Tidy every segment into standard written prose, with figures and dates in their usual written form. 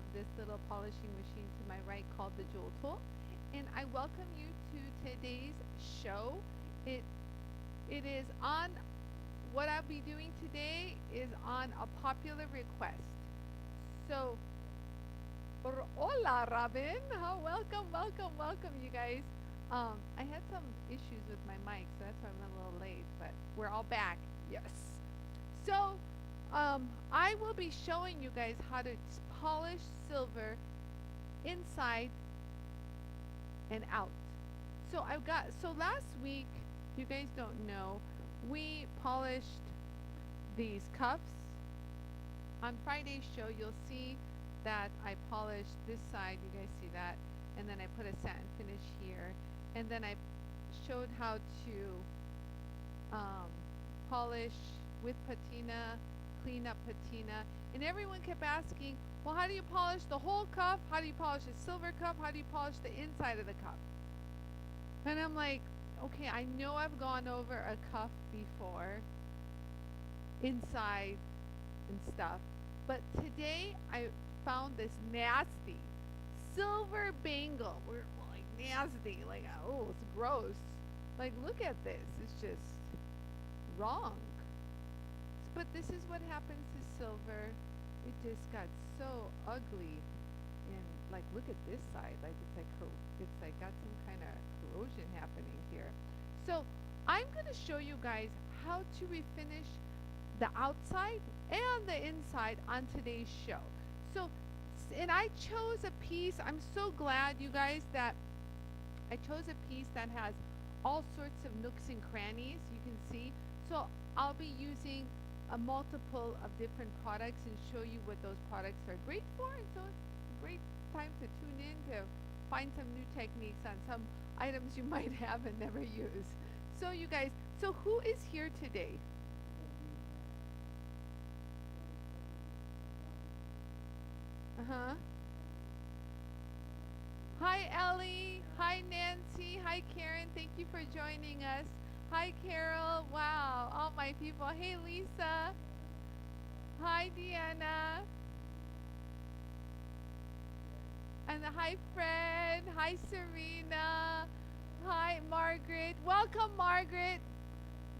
have this little polishing machine to my right called the JOOLTOOL, and I welcome you to today's show. It it is on what I'll be doing today is on a popular request. So, hola, Robin. Welcome, you guys. I had some issues with my mic, so that's why I'm a little late, but we're all back. Yes. So, I will be showing you guys how to polish silver inside and out. So last week, you guys don't know, we polished these cuffs. On Friday's show, you'll see that I polished this side, you guys see that, and then I put a satin finish here, and then I showed how to polish with patina, clean up patina, and everyone kept asking, well, how do you polish the whole cuff? How do you polish the silver cuff? How do you polish the inside of the cuff? And I'm like, okay, I know I've gone over a cuff before, inside and stuff, but today I found this nasty silver bangle. We're like nasty, like, oh, it's gross. Like, look at this. It's just wrong. But this is what happens to silver. It just got so ugly, and like, look at this side. Like, it's like got some kind of corrosion happening here. So I'm gonna show you guys how to refinish the outside and the inside on today's show. So, and I chose a piece. I'm so glad, you guys, that I chose a piece that has all sorts of nooks and crannies. You can see. So I'll be using a multiple of different products and show you what those products are great for. And so it's a great time to tune in to find some new techniques on some items you might have and never use. So you guys, so who is here today? Uh-huh. Hi, Ellie. Hi, Nancy. Hi, Karen. Thank you for joining us. Hi, Carol. Wow, all my people. Hey, Lisa. Hi, Deanna. And hi, Fred. Hi, Serena. Hi, Margaret. Welcome, Margaret.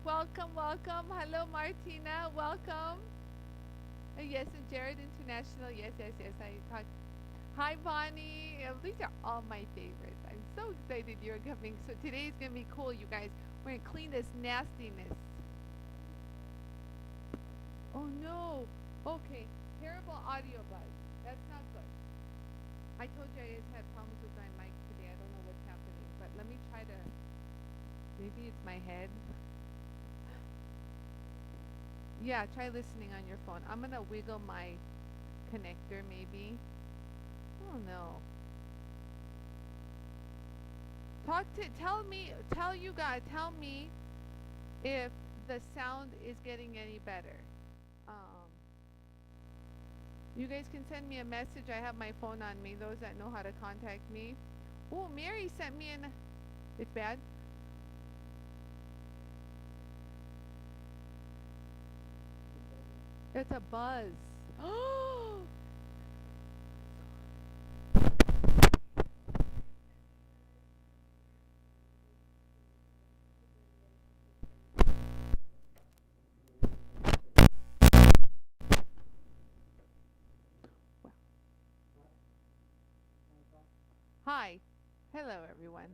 Welcome. Hello, Martina. Welcome. Yes, and Jared International. Yes. I talked. Hi, Bonnie. These are all my favorites. I'm so excited you're coming. So today's going to be cool, you guys. We're going to clean this nastiness. Oh, no. Okay. Terrible audio buzz. That's not good. I told you I just had problems with my mic today. I don't know what's happening. But let me try to... Maybe it's my head. Yeah, try listening on your phone. I'm going to wiggle my connector, maybe. Oh, no. Tell me if the sound is getting any better. You guys can send me a message. I have my phone on me, those that know how to contact me. Oh, Mary sent me an... It's bad? It's a buzz. Oh! Hi. Hello, everyone.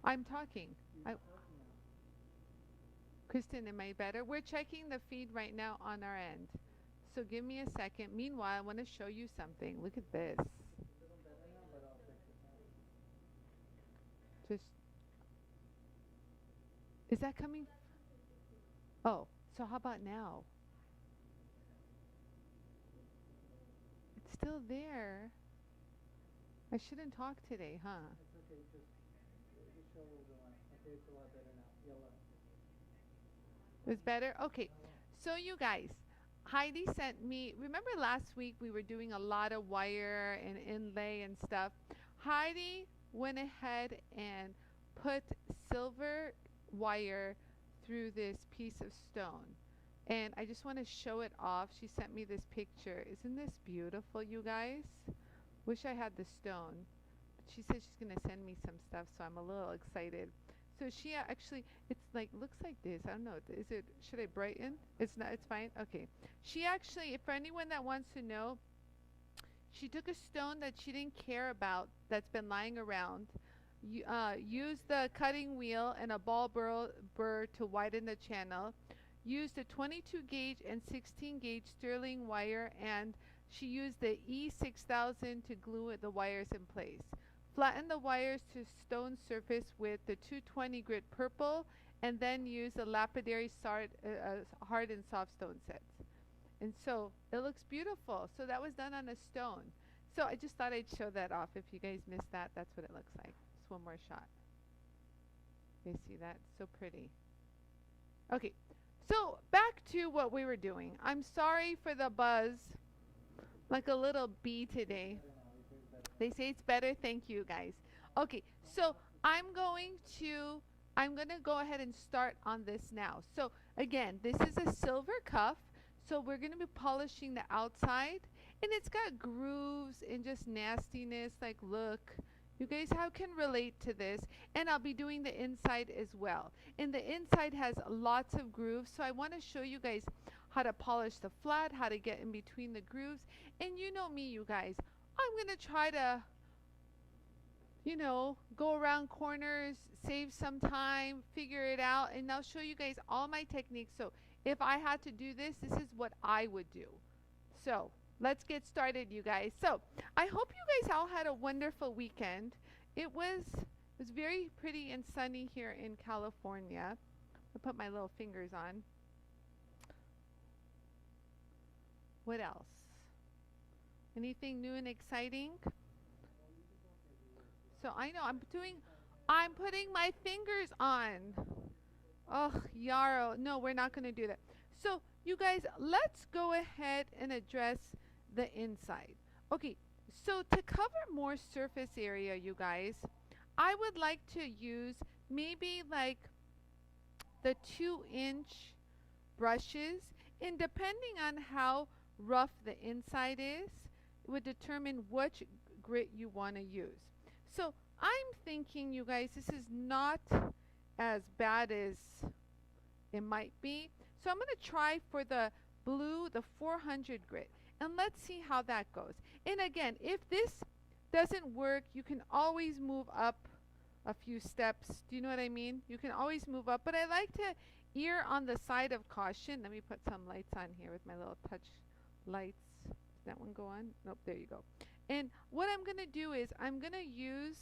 I'm talking. Kristen, am I better? We're checking the feed right now on our end. So give me a second. Meanwhile, I want to show you something. Look at this. Just, is that coming? Oh, so how about now? It's still there. I shouldn't talk today, huh? It's okay, just show what we want. Okay, it's a lot better now. Yellow. It's better? Okay. So you guys, Heidi sent me, remember last week we were doing a lot of wire and inlay and stuff. Heidi went ahead and put silver wire through this piece of stone. And I just want to show it off. She sent me this picture. Isn't this beautiful, you guys? Wish I had the stone. But she said she's going to send me some stuff, so I'm a little excited. So she actually, it's like, looks like this. I don't know. Is it, should I brighten? It's not, it's fine? Okay. She actually, for anyone that wants to know, she took a stone that she didn't care about that's been lying around, used the cutting wheel and a ball burr to widen the channel, used a 22 gauge and 16 gauge sterling wire, and she used the E6000 to glue the wires in place. Flatten the wires to stone surface with the 220 grit purple, and then use the lapidary hard and soft stone sets. And so it looks beautiful. So that was done on a stone. So I just thought I'd show that off. If you guys missed that, that's what it looks like. Just one more shot. You see that? So pretty. Okay, so back to what we were doing. I'm sorry for the buzz. Like a little bee today. They say it's better. Thank you, guys. Okay, so I'm going to go ahead and start on this now. So again, this is a silver cuff. So we're going to be polishing the outside. And it's got grooves and just nastiness. Like, look. You guys can relate to this. And I'll be doing the inside as well. And the inside has lots of grooves. So I want to show you guys how to polish the flat, how to get in between the grooves. And you know me, you guys. I'm going to try to, you know, go around corners, save some time, figure it out. And I'll show you guys all my techniques. So if I had to do this, this is what I would do. So let's get started, you guys. So I hope you guys all had a wonderful weekend. It was very pretty and sunny here in California. I'll put my little fingers on. What else? Anything new and exciting? So I know I'm putting my fingers on. Oh, Yarrow. No, we're not going to do that. So you guys, let's go ahead and address the inside. Okay, so to cover more surface area, you guys, I would like to use maybe like the 2-inch brushes, and depending on how rough the inside is, it would determine which grit you want to use. So I'm thinking, you guys, this is not as bad as it might be. So I'm going to try for the blue, the 400 grit, and let's see how that goes. And again, if this doesn't work, you can always move up a few steps. Do you know what I mean? You can always move up, but I like to err on the side of caution. Let me put some lights on here with my little touch lights. Does that one go on? Nope, there you go. And what I'm going to do is I'm going to use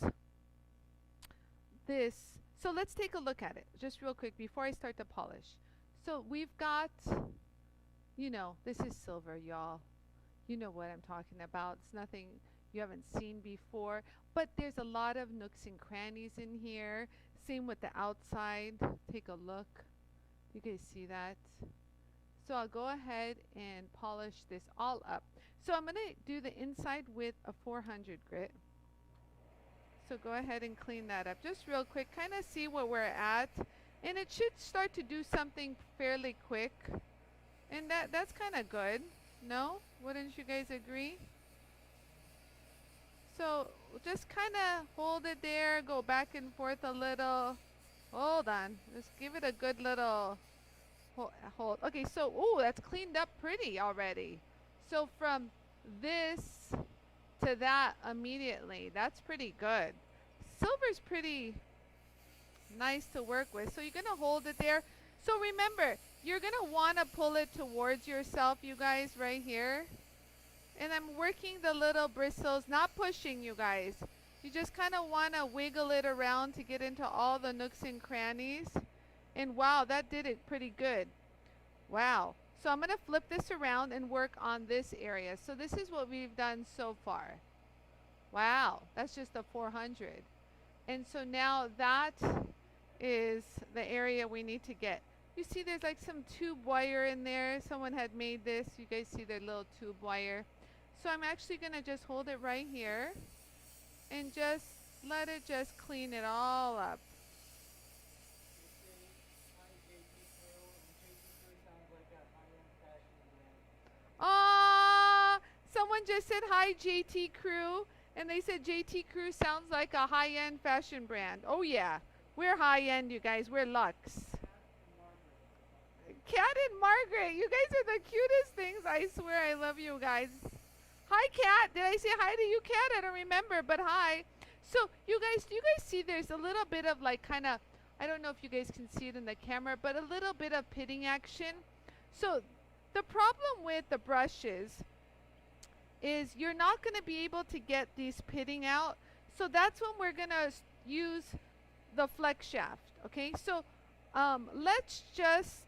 this. So let's take a look at it just real quick before I start to polish. So we've got, you know, this is silver, y'all. You know what I'm talking about. It's nothing you haven't seen before, but there's a lot of nooks and crannies in here. Same with the outside. Take a look. You guys see that? So I'll go ahead and polish this all up. So I'm going to do the inside with a 400 grit. So go ahead and clean that up just real quick. Kind of see where we're at. And it should start to do something fairly quick. And that's kind of good. No? Wouldn't you guys agree? So just kind of hold it there. Go back and forth a little. Hold on. Just give it a good little hold. Okay, so, ooh, that's cleaned up pretty already. So from this to that immediately, that's pretty good. Silver's pretty nice to work with. So you're going to hold it there. So remember, you're going to want to pull it towards yourself, you guys, right here. And I'm working the little bristles, not pushing, you guys. You just kind of want to wiggle it around to get into all the nooks and crannies. And wow, that did it pretty good. Wow. So I'm going to flip this around and work on this area. So this is what we've done so far. Wow, that's just a 400. And so now that is the area we need to get. You see there's like some tube wire in there. Someone had made this. You guys see the little tube wire. So I'm actually going to just hold it right here and just let it just clean it all up. Someone just said hi, JT Crew. And they said JT Crew sounds like a high-end fashion brand. Oh, yeah. We're high-end, you guys. We're luxe. Cat and Margaret. You guys are the cutest things. I swear I love you guys. Hi, Cat. Did I say hi to you, Cat? I don't remember, but hi. So, you guys, do you guys see there's a little bit of like kind of, I don't know if you guys can see it in the camera, but a little bit of pitting action. So, the problem with the brushes is you're not going to be able to get these pitting out. So, that's when we're going to use the FLEXSHAFT. Okay, so let's just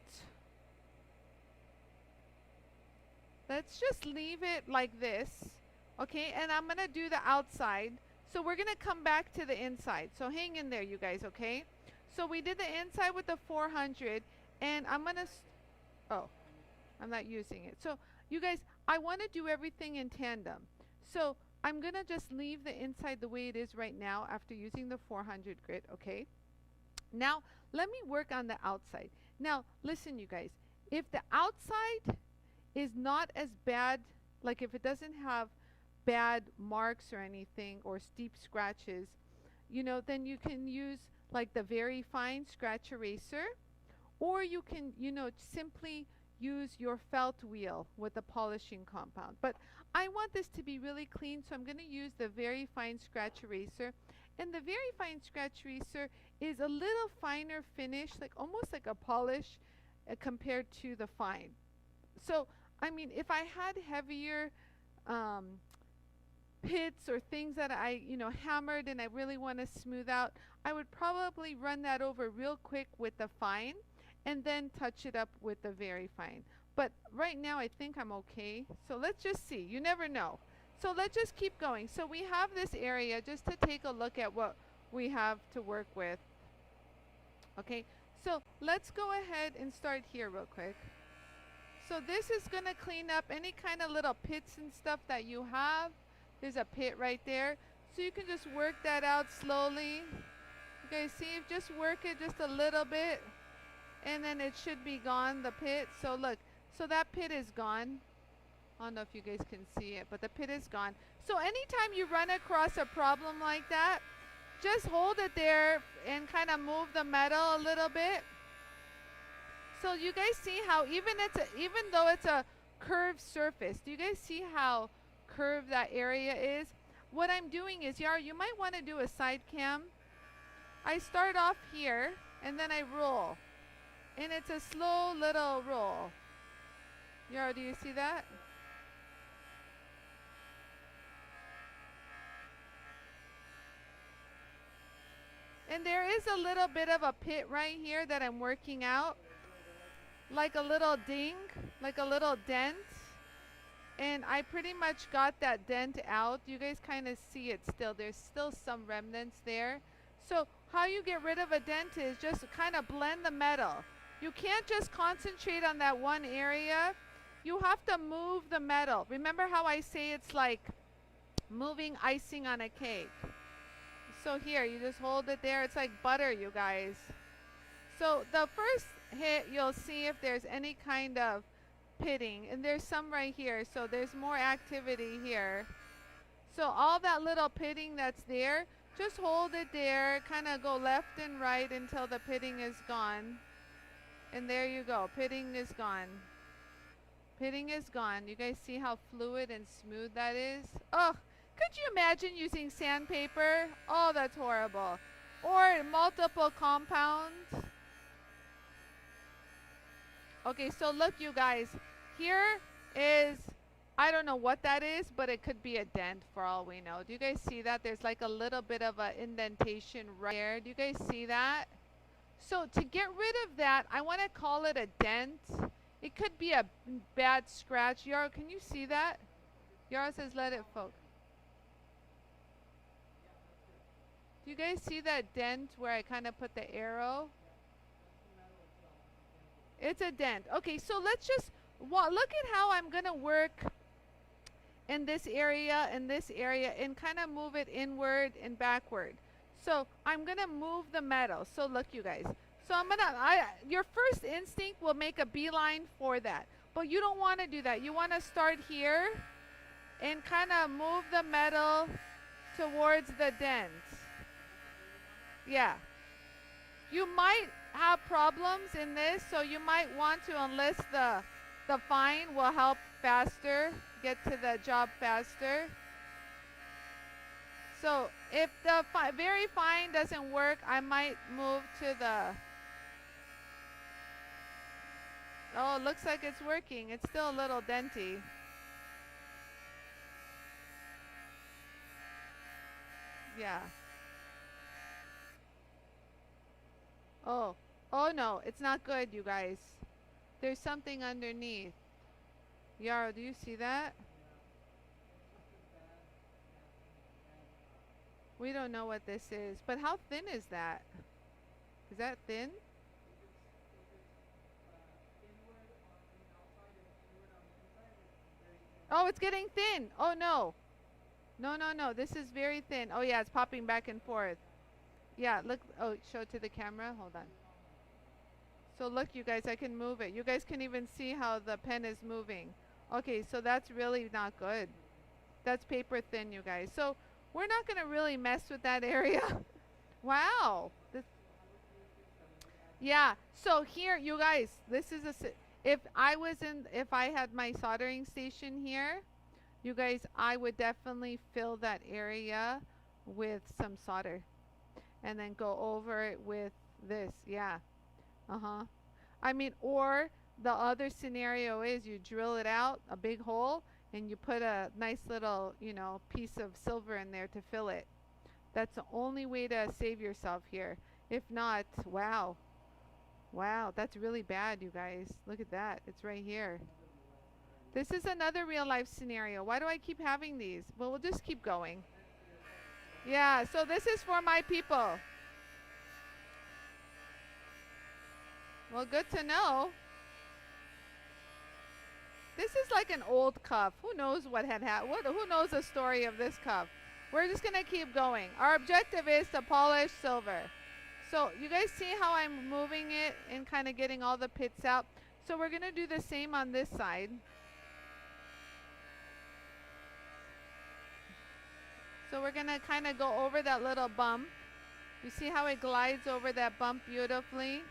leave it like this. Okay, and I'm going to do the outside. So we're going to come back to the inside. So hang in there, you guys, okay? So we did the inside with the 400, and I'm going to, oh, I'm not using it. So you guys, I want to do everything in tandem. So I'm going to just leave the inside the way it is right now after using the 400 grit, okay? Now, let me work on the outside. Now, listen, you guys, if the outside is not as bad, like if it doesn't have bad marks or anything or steep scratches, you know, then you can use like the very fine scratch eraser, or you can, you know, simply use your felt wheel with the polishing compound. But I want this to be really clean, so I'm going to use the very fine scratch eraser. And the very fine scratch eraser is a little finer finish, like almost like a polish compared to the fine. So, I mean, if I had heavier pits or things that I, you know, hammered and I really want to smooth out, I would probably run that over real quick with the fine and then touch it up with the very fine. But right now I think I'm okay. So let's just see. You never know. So let's just keep going. So we have this area just to take a look at what we have to work with. Okay, so let's go ahead and start here real quick. So this is going to clean up any kind of little pits and stuff that you have. There's a pit right there. So you can just work that out slowly. You guys see, just work it just a little bit. And then it should be gone, the pit. So look, so that pit is gone. I don't know if you guys can see it, but the pit is gone. So anytime you run across a problem like that, just hold it there and kind of move the metal a little bit. So you guys see how even though it's a curved surface, do you guys see how curved that area is? What I'm doing is, Yara, you might want to do a side cam. I start off here and then I roll. And it's a slow little roll. Yara, do you see that? And there is a little bit of a pit right here that I'm working out. Like a little ding, like a little dent. And I pretty much got that dent out. You guys kind of see it still. There's still some remnants there. So how you get rid of a dent is just kind of blend the metal. You can't just concentrate on that one area. You have to move the metal. Remember how I say it's like moving icing on a cake. So here, you just hold it there. It's like butter, you guys. So the first hit, you'll see if there's any kind of pitting. And there's some right here. So there's more activity here. So all that little pitting that's there, just hold it there. Kind of go left and right until the pitting is gone. And there you go. Pitting is gone. Pitting is gone. You guys see how fluid and smooth that is? Oh, could you imagine using sandpaper? Oh, that's horrible. Or multiple compounds. Okay, so look, you guys. Here is, I don't know what that is, but it could be a dent for all we know. Do you guys see that? There's like a little bit of an indentation right there. Do you guys see that? So to get rid of that, I want to call it a dent. It could be a bad scratch. Yara, can you see that? Yara says let it focus. Do you guys see that dent where I kind of put the arrow? It's a dent. Okay, so let's just look at how I'm going to work in this area and kind of move it inward and backward. So I'm going to move the metal. So look, you guys. So I'm going to, your first instinct will make a beeline for that. But you don't want to do that. You want to start here and kind of move the metal towards the dent. Yeah. You might have problems in this, so you might want to enlist the fine will help faster, get to the job faster. So if the very fine doesn't work, I might move to the... Oh, it looks like it's working. It's still a little denty. Yeah. Oh. Oh no, it's not good, you guys. There's something underneath. Yarrow, do you see that? We don't know what this is. But how thin is that? Is that thin? Oh, it's getting thin. Oh no. No, no, no. This is very thin. Oh yeah, it's popping back and forth. Yeah, look. Oh, show it to the camera. Hold on. So look, you guys, I can move it. You guys can even see how the pen is moving. Okay, so that's really not good. That's paper thin, you guys. So we're not going to really mess with that area. Wow. Yeah, so here, you guys, this is if I had my soldering station here, you guys, I would definitely fill that area with some solder and then go over it with this. Yeah. I mean, or the other scenario is you drill it out, a big hole, and you put a nice little, you know, piece of silver in there to fill it. That's the only way to save yourself here. If not, wow. Wow, that's really bad, you guys. Look at that. It's right here. This is another real life scenario. Why do I keep having these? Well, we'll just keep going. Yeah, so this is for my people. Well, good to know. This is like an old cuff. Who knows what had happened? Who knows the story of this cuff? We're just going to keep going. Our objective is to polish silver. So you guys see how I'm moving it and kind of getting all the pits out? So we're going to do the same on this side. So we're going to kind of go over that little bump. You see how it glides over that bump beautifully?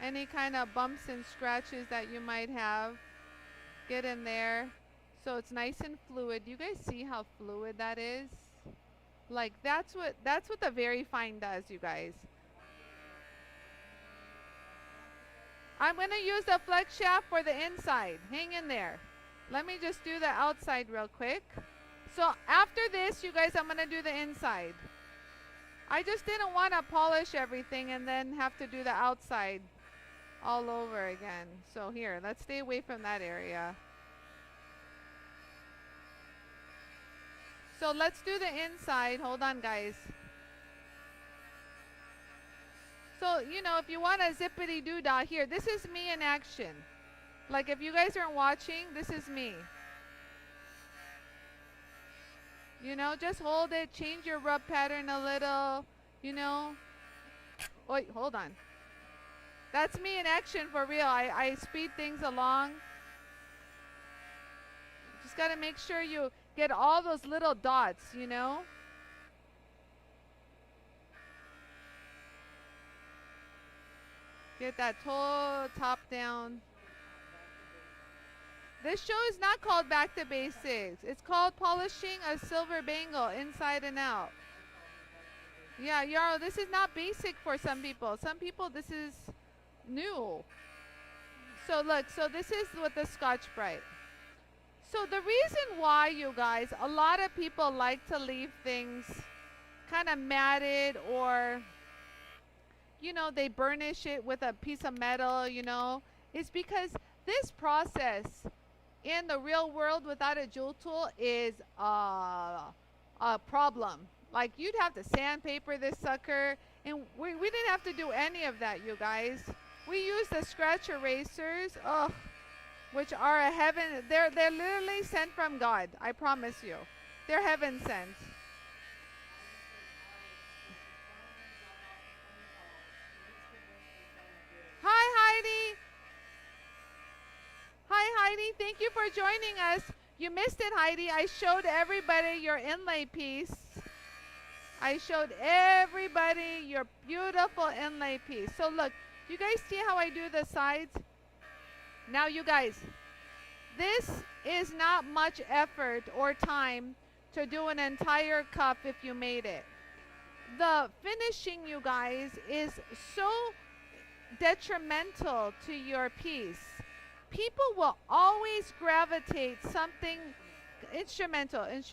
Any kind of bumps and scratches that you might have, get in there. So it's nice and fluid. You guys see how fluid that is? Like that's what the very fine does, you guys. I'm going to use the flex shaft for the inside. Hang in there. Let me just do the outside real quick. So after this, you guys, I'm going to do the inside. I just didn't want to polish everything and then have to do the outside all over again. So here, let's stay away from that area. So let's do the inside. Hold on, guys. So, you know, if you want a zippity doo-dah here, this is me in action. Like if you guys aren't watching, this is me. You know, just hold it, change your rub pattern a little, you know. Wait, hold on. That's me in action for real. I speed things along. Just got to make sure you get all those little dots, you know. Get that whole top down. This show is not called Back to Basics. It's called Polishing a Silver Bangle Inside and Out. Yeah, Yarrow, this is not basic for some people. Some people, this is new. So look, so this is with the Scotch-Brite. So the reason why, you guys, a lot of people like to leave things kind of matted, or, you know, they burnish it with a piece of metal, you know, is because this process in the real world without a JOOL tool is a problem. Like, you'd have to sandpaper this sucker, and we didn't have to do any of that, you guys. We use the scratch erasers, which are a heaven. They're literally sent from God. I promise you, they're heaven sent. Hi, Heidi. Hi, Heidi. Thank you for joining us. You missed it, Heidi. I showed everybody your inlay piece. I showed everybody your beautiful inlay piece. So look, you guys see how I do the sides? Now you guys, this is not much effort or time to do an entire cup if you made it. The finishing, you guys, is so detrimental to your piece. People will always gravitate something detrimental and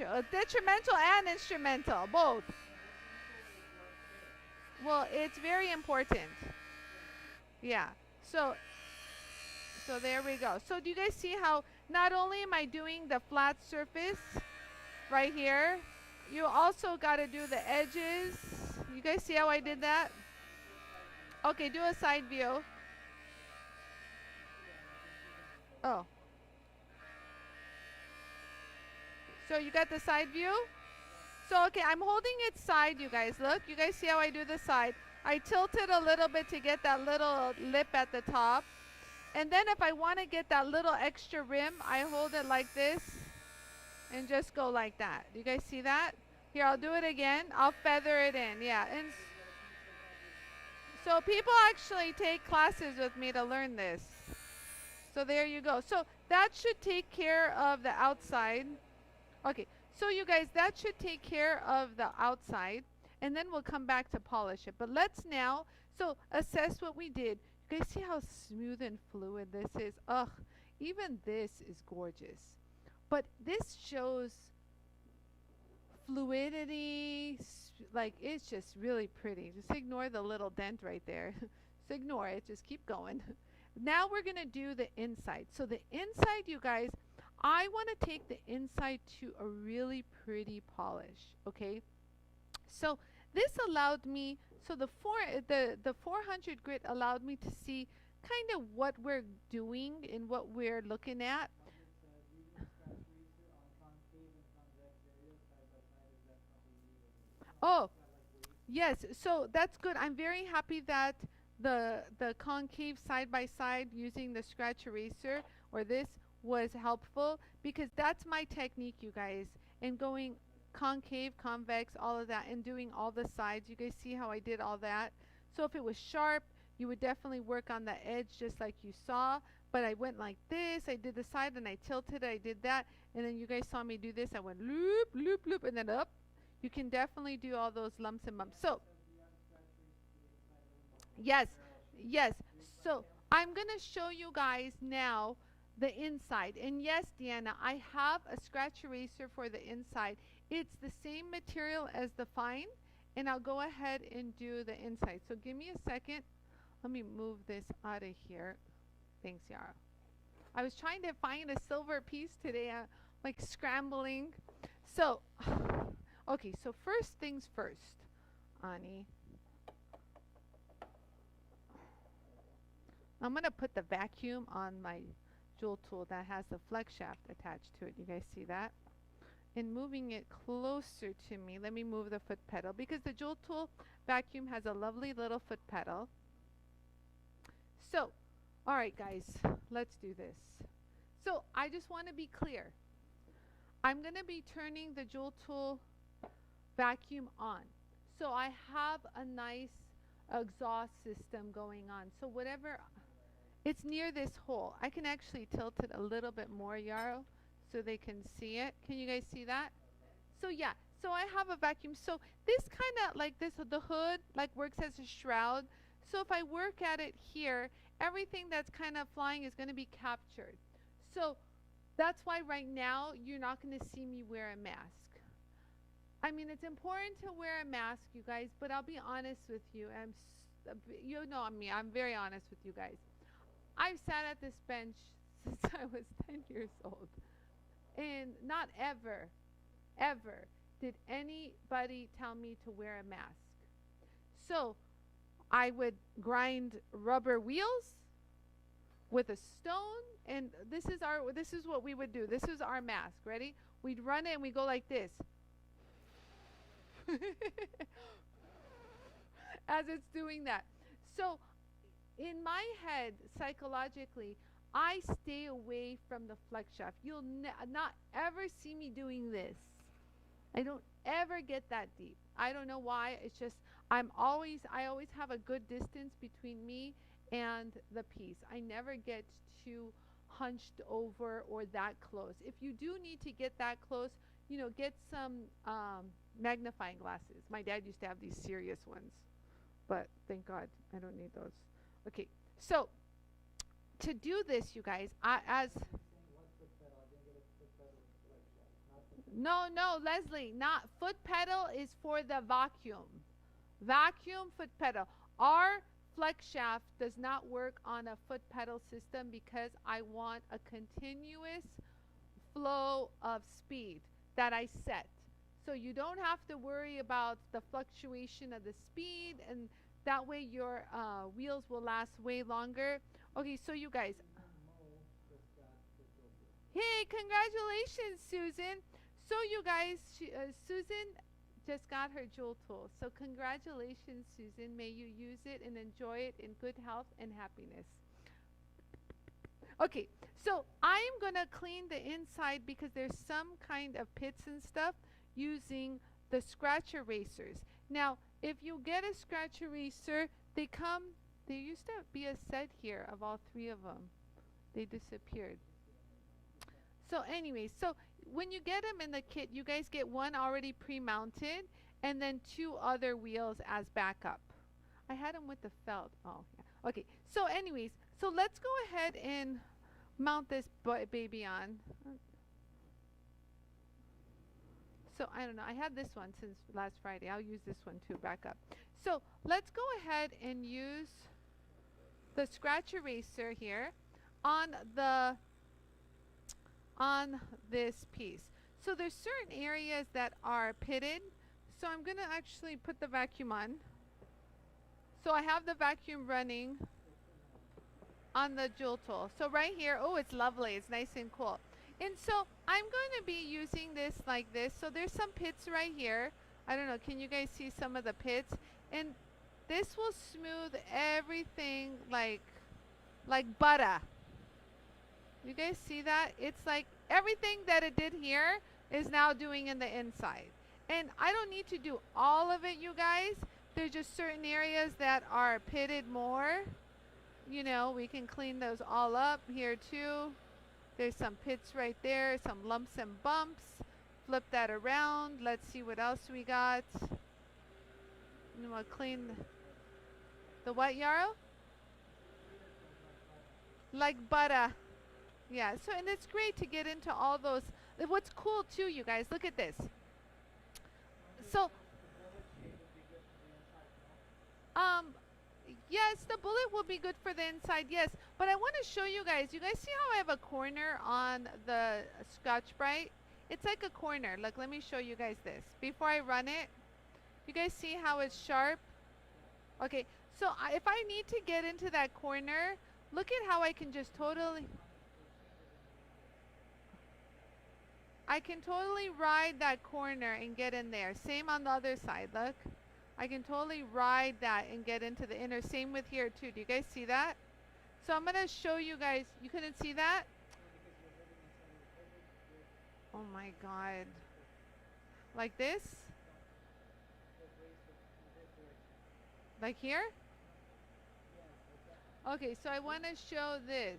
instrumental, both. Well, it's very important. Yeah. So there we go. So do you guys see how not only am I doing the flat surface right here, you also got to do the edges. You guys see how I did that? Okay, do a side view. Oh. So you got the side view? So, okay, I'm holding it side, you guys. Look, you guys see how I do the side? I tilt it a little bit to get that little lip at the top. And then if I want to get that little extra rim, I hold it like this and just go like that. Do you guys see that? Here, I'll do it again. I'll feather it in. Yeah. And so people actually take classes with me to learn this. So there you go. So that should take care of the outside. Okay. So you guys, that should take care of the outside. And then we'll come back to polish it. But let's now, so assess what we did. You guys see how smooth and fluid this is? Ugh, even this is gorgeous. But this shows fluidity, like it's just really pretty. Just ignore the little dent right there. Just ignore it, just keep going. Now we're gonna do the inside. So the inside, you guys, I wanna take the inside to a really pretty polish, okay? So this allowed me, so the 400 grit allowed me to see kind of what we're doing and what we're looking at. Oh, yes, so that's good. I'm very happy that the concave side by side using the scratch eraser or this was helpful, because that's my technique, you guys, and going concave, convex, all of that, and doing all the sides. You guys see how I did all that? So if it was sharp, you would definitely work on the edge just like you saw, but I went like this, I did the side and I tilted it, I did that, and then you guys saw me do this. I went loop, loop, loop, and then up. You can definitely do all those lumps and bumps. So yes, yes. So I'm gonna show you guys now the inside. And yes, Deanna, I have a scratch eraser for the inside. It's the same material as the fine, and I'll go ahead and do the inside. So give me a second. Let me move this out of here. Thanks, Yara. I was trying to find a silver piece today, like scrambling. So, okay, so first things first, Anie. I'm going to put the vacuum on my jewel tool that has the flex shaft attached to it. You guys see that? And moving it closer to me, let me move the foot pedal, because the jewel tool vacuum has a lovely little foot pedal. So, all right, guys, let's do this. So I just want to be clear. I'm going to be turning the jewel tool vacuum on. So I have a nice exhaust system going on. So whatever, it's near this hole. I can actually tilt it a little bit more, Yarrow, so they can see it. Can you guys see that? So yeah, so I have a vacuum. So this kind of like this, the hood like works as a shroud. So if I work at it here, everything that's kind of flying is going to be captured. So that's why right now you're not going to see me wear a mask. I mean, it's important to wear a mask, you guys, but I'll be honest with you. You know me, I'm very honest with you guys. I've sat at this bench since I was 10 years old. And not ever, ever did anybody tell me to wear a mask. So I would grind rubber wheels with a stone, and this is what we would do. This is our mask. Ready? We'd run it and we go like this. As it's doing that. So in my head, psychologically, I stay away from the flex shaft. You'll not ever see me doing this. I don't ever get that deep. I don't know why. It's just I always have a good distance between me and the piece. I never get too hunched over or that close. If you do need to get that close, you know, get some magnifying glasses. My dad used to have these serious ones, but thank God I don't need those. Okay, so to do this, you guys, no, Leslie, not foot pedal is for the vacuum. Vacuum foot pedal. Our flex shaft does not work on a foot pedal system because I want a continuous flow of speed that I set. So you don't have to worry about the fluctuation of the speed, and that way your wheels will last way longer. Okay, so you guys. Hey, congratulations, Susan. So you guys, Susan just got her Jool tool. So congratulations, Susan. May you use it and enjoy it in good health and happiness. Okay, so I'm going to clean the inside because there's some kind of pits and stuff using the scratch erasers. Now, if you get a scratch eraser, there used to be a set here of all three of them. They disappeared. So anyways, so when you get them in the kit, you guys get one already pre-mounted and then two other wheels as backup. I had them with the felt. Oh, yeah. Okay. So anyways, so let's go ahead and mount this baby on. So I don't know. I had this one since last Friday. I'll use this one too, backup. So let's go ahead and use the scratch eraser here on this piece. So there's certain areas that are pitted. So I'm going to actually put the vacuum on. So I have the vacuum running on the Jool tool. So right here, oh, it's lovely. It's nice and cool. And so I'm going to be using this like this. So there's some pits right here. I don't know. Can you guys see some of the pits? And this will smooth everything like butter. You guys see that? It's like everything that it did here is now doing in the inside. And I don't need to do all of it, you guys. There's just certain areas that are pitted more. You know, we can clean those all up here too. There's some pits right there, some lumps and bumps. Flip that around. Let's see what else we got. And we'll clean the what, Yarrow? Like butter. Yeah, so and it's great to get into all those. What's cool too, you guys, look at this. So, yes, the bullet will be good for the inside, yes. But I want to show you guys. You guys see how I have a corner on the Scotch-Brite? It's like a corner. Look, let me show you guys this. Before I run it, you guys see how it's sharp? Okay, so if I need to get into that corner, look at how I can just totally ride that corner and get in there. Same on the other side, look. I can totally ride that and get into the inner. Same with here too. Do you guys see that? So I'm going to show you guys. You couldn't see that? Oh my God. Like this? Like here? Okay, so I want to show this.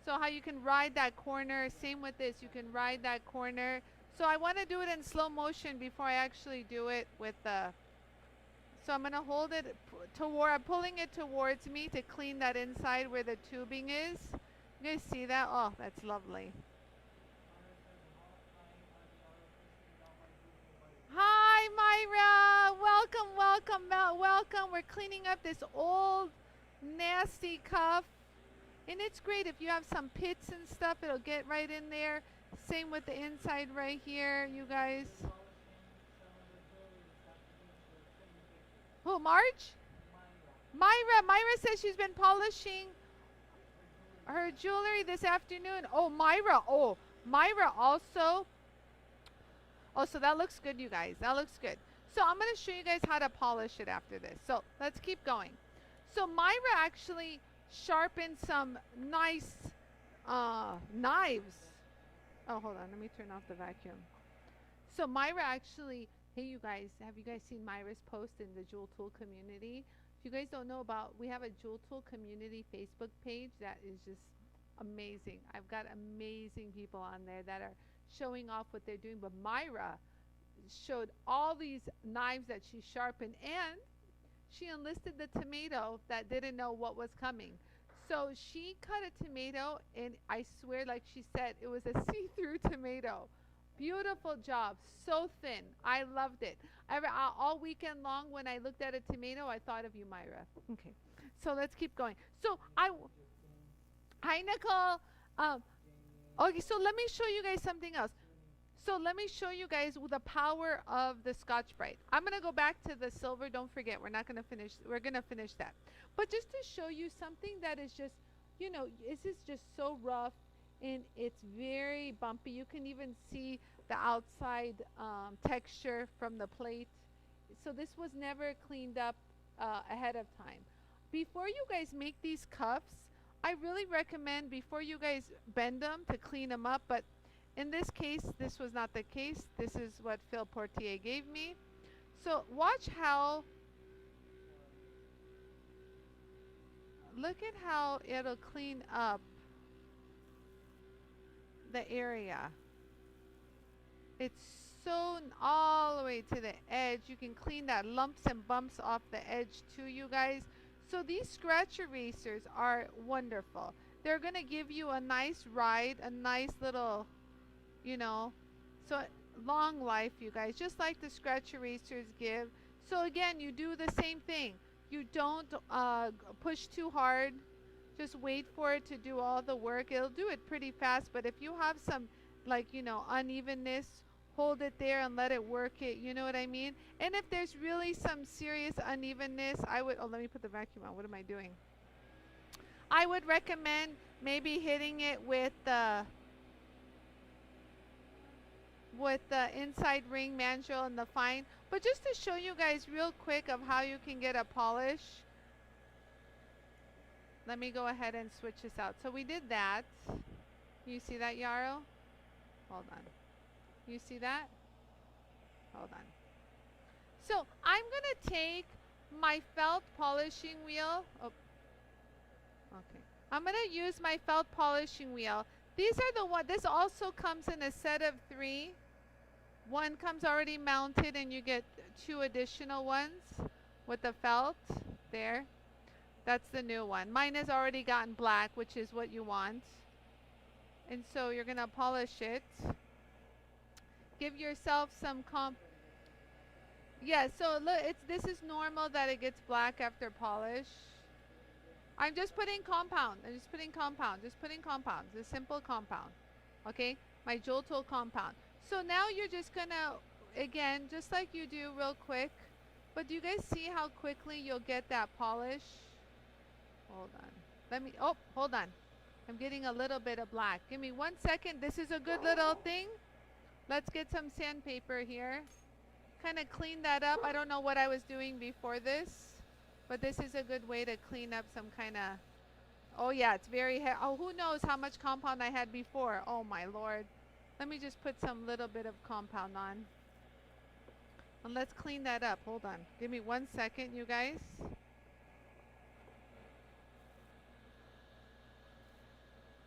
So how you can ride that corner. Same with this. You can ride that corner. So I want to do it in slow motion before I actually do it with the... So I'm going to hold it toward, I'm pulling it towards me to clean that inside where the tubing is. You guys see that? Oh, that's lovely. Hi, Myra. Welcome. We're cleaning up this old, nasty cuff. And it's great if you have some pits and stuff, it'll get right in there. Same with the inside right here, you guys. Who, Marge? Myra says she's been polishing her jewelry this afternoon. Oh, Myra also. Oh, so that looks good, you guys. That looks good. So I'm going to show you guys how to polish it after this. So let's keep going. So Myra actually sharpened some nice knives. Oh, hold on. Let me turn off the vacuum. So Myra actually, hey you guys, have you guys seen Myra's post in the Jewel Tool community? If you guys don't know about, we have a Jewel Tool community Facebook page that is just amazing. I've got amazing people on there that are showing off what they're doing. But Myra showed all these knives that she sharpened, and she enlisted the tomato that didn't know what was coming. So she cut a tomato, and I swear, like she said, it was a see-through tomato. Beautiful job, so thin. I loved it. All weekend long, when I looked at a tomato, I thought of you, Myra. Okay, so let's keep going. So hi Nicole. Okay, so let me show you guys something else. So let me show you guys the power of the Scotch-Brite. I'm gonna go back to the silver. Don't forget, we're gonna finish that. But just to show you something that is just, you know, this is just so rough and it's very bumpy. You can even see the outside texture from the plate. So this was never cleaned up ahead of time. Before you guys make these cuffs, I really recommend, before you guys bend them, to clean them up. But in this case, this was not the case. This is what Phil Portier gave me. So watch how, look at how it'll clean up the area. It's sewn all the way to the edge. You can clean that lumps and bumps off the edge too, you guys. So these scratch erasers are wonderful. They're gonna give you a nice ride, a nice little, you know, so long life, you guys, just like the scratch erasers give. So again, you do the same thing. You don't push too hard. Just wait for it to do all the work. It'll do it pretty fast, but if you have some, like, you know, unevenness, hold it there and let it work it, you know what I mean? And if there's really some serious unevenness, I would, oh, let me put the vacuum on. What am I doing? I would recommend maybe hitting it with the inside ring mandrel and the fine. But just to show you guys real quick of how you can get a polish, let me go ahead and switch this out. So we did that. You see that, Yarrow? Hold on. You see that? Hold on. So I'm going to take my felt polishing wheel. Oh, okay. I'm going to use my felt polishing wheel. These are the one. This also comes in a set of 3. One comes already mounted, and you get 2 additional ones with the felt. There. That's the new one. Mine has already gotten black, which is what you want. And so you're going to polish it. Give yourself some yeah, so look, this is normal that it gets black after polish. I'm just putting compound. Just putting compound. The simple compound. Okay? My Jewel Tool compound. So now you're just going to, again, just like you do real quick. But do you guys see how quickly you'll get that polish? Hold on. Oh, hold on. I'm getting a little bit of black. Give me 1 second. This is a good little thing. Let's get some sandpaper here. Kind of clean that up. I don't know what I was doing before this, but this is a good way to clean up some kind of, oh yeah, it's very, oh, who knows how much compound I had before. Oh my Lord. Let me just put some little bit of compound on. And let's clean that up. Hold on. Give me 1 second, you guys.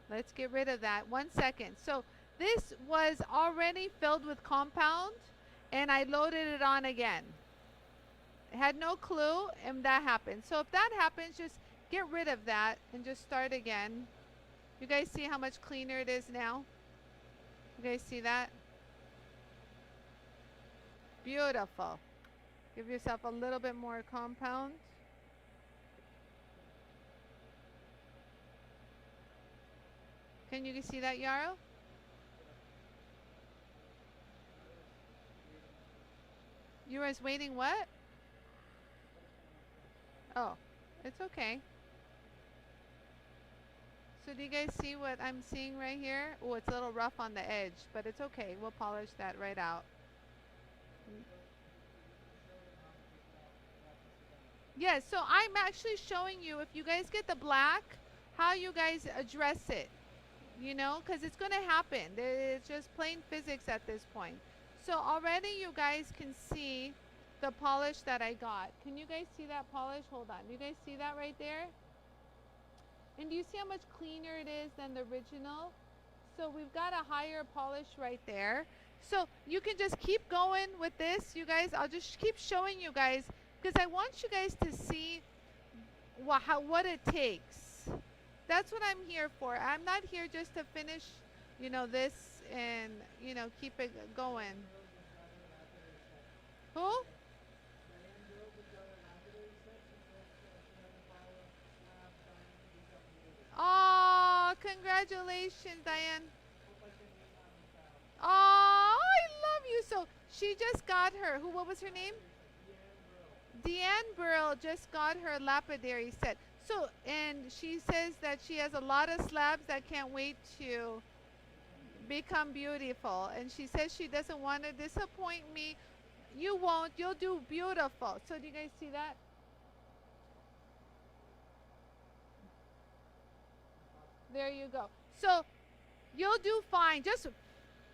Let's get rid of that. 1 second. So this was already filled with compound, and I loaded it on again. I had no clue, and that happened. So if that happens, just get rid of that and just start again. You guys see how much cleaner it is now? You guys see that? Beautiful. Give yourself a little bit more compound. Can you see that, Yarrow? You was waiting what? Oh, it's okay. So do you guys see what I'm seeing right here? Oh, it's a little rough on the edge, but it's okay. We'll polish that right out. Yeah, so I'm actually showing you, if you guys get the black, how you guys address it. you know, because it's going to happen. It's just plain physics at this point. So already you guys can see the polish that I got. Can you guys see that polish? Hold on. Do you guys see that right there? And do you see how much cleaner it is than the original? So we've got a higher polish right there. So you can just keep going with this, you guys. I'll just keep showing you guys because I want you guys to see what it takes. That's what I'm here for. I'm not here just to finish, you know, this and, you know, keep it going. Who? Oh, congratulations, Diane. Oh, I love you. So she just got her. What was her name? Deanne Burl just got her lapidary set. So, and she says that she has a lot of slabs that can't wait to become beautiful. And she says she doesn't want to disappoint me. You won't. You'll do beautiful. So do you guys see that? There you go. So you'll do fine. Just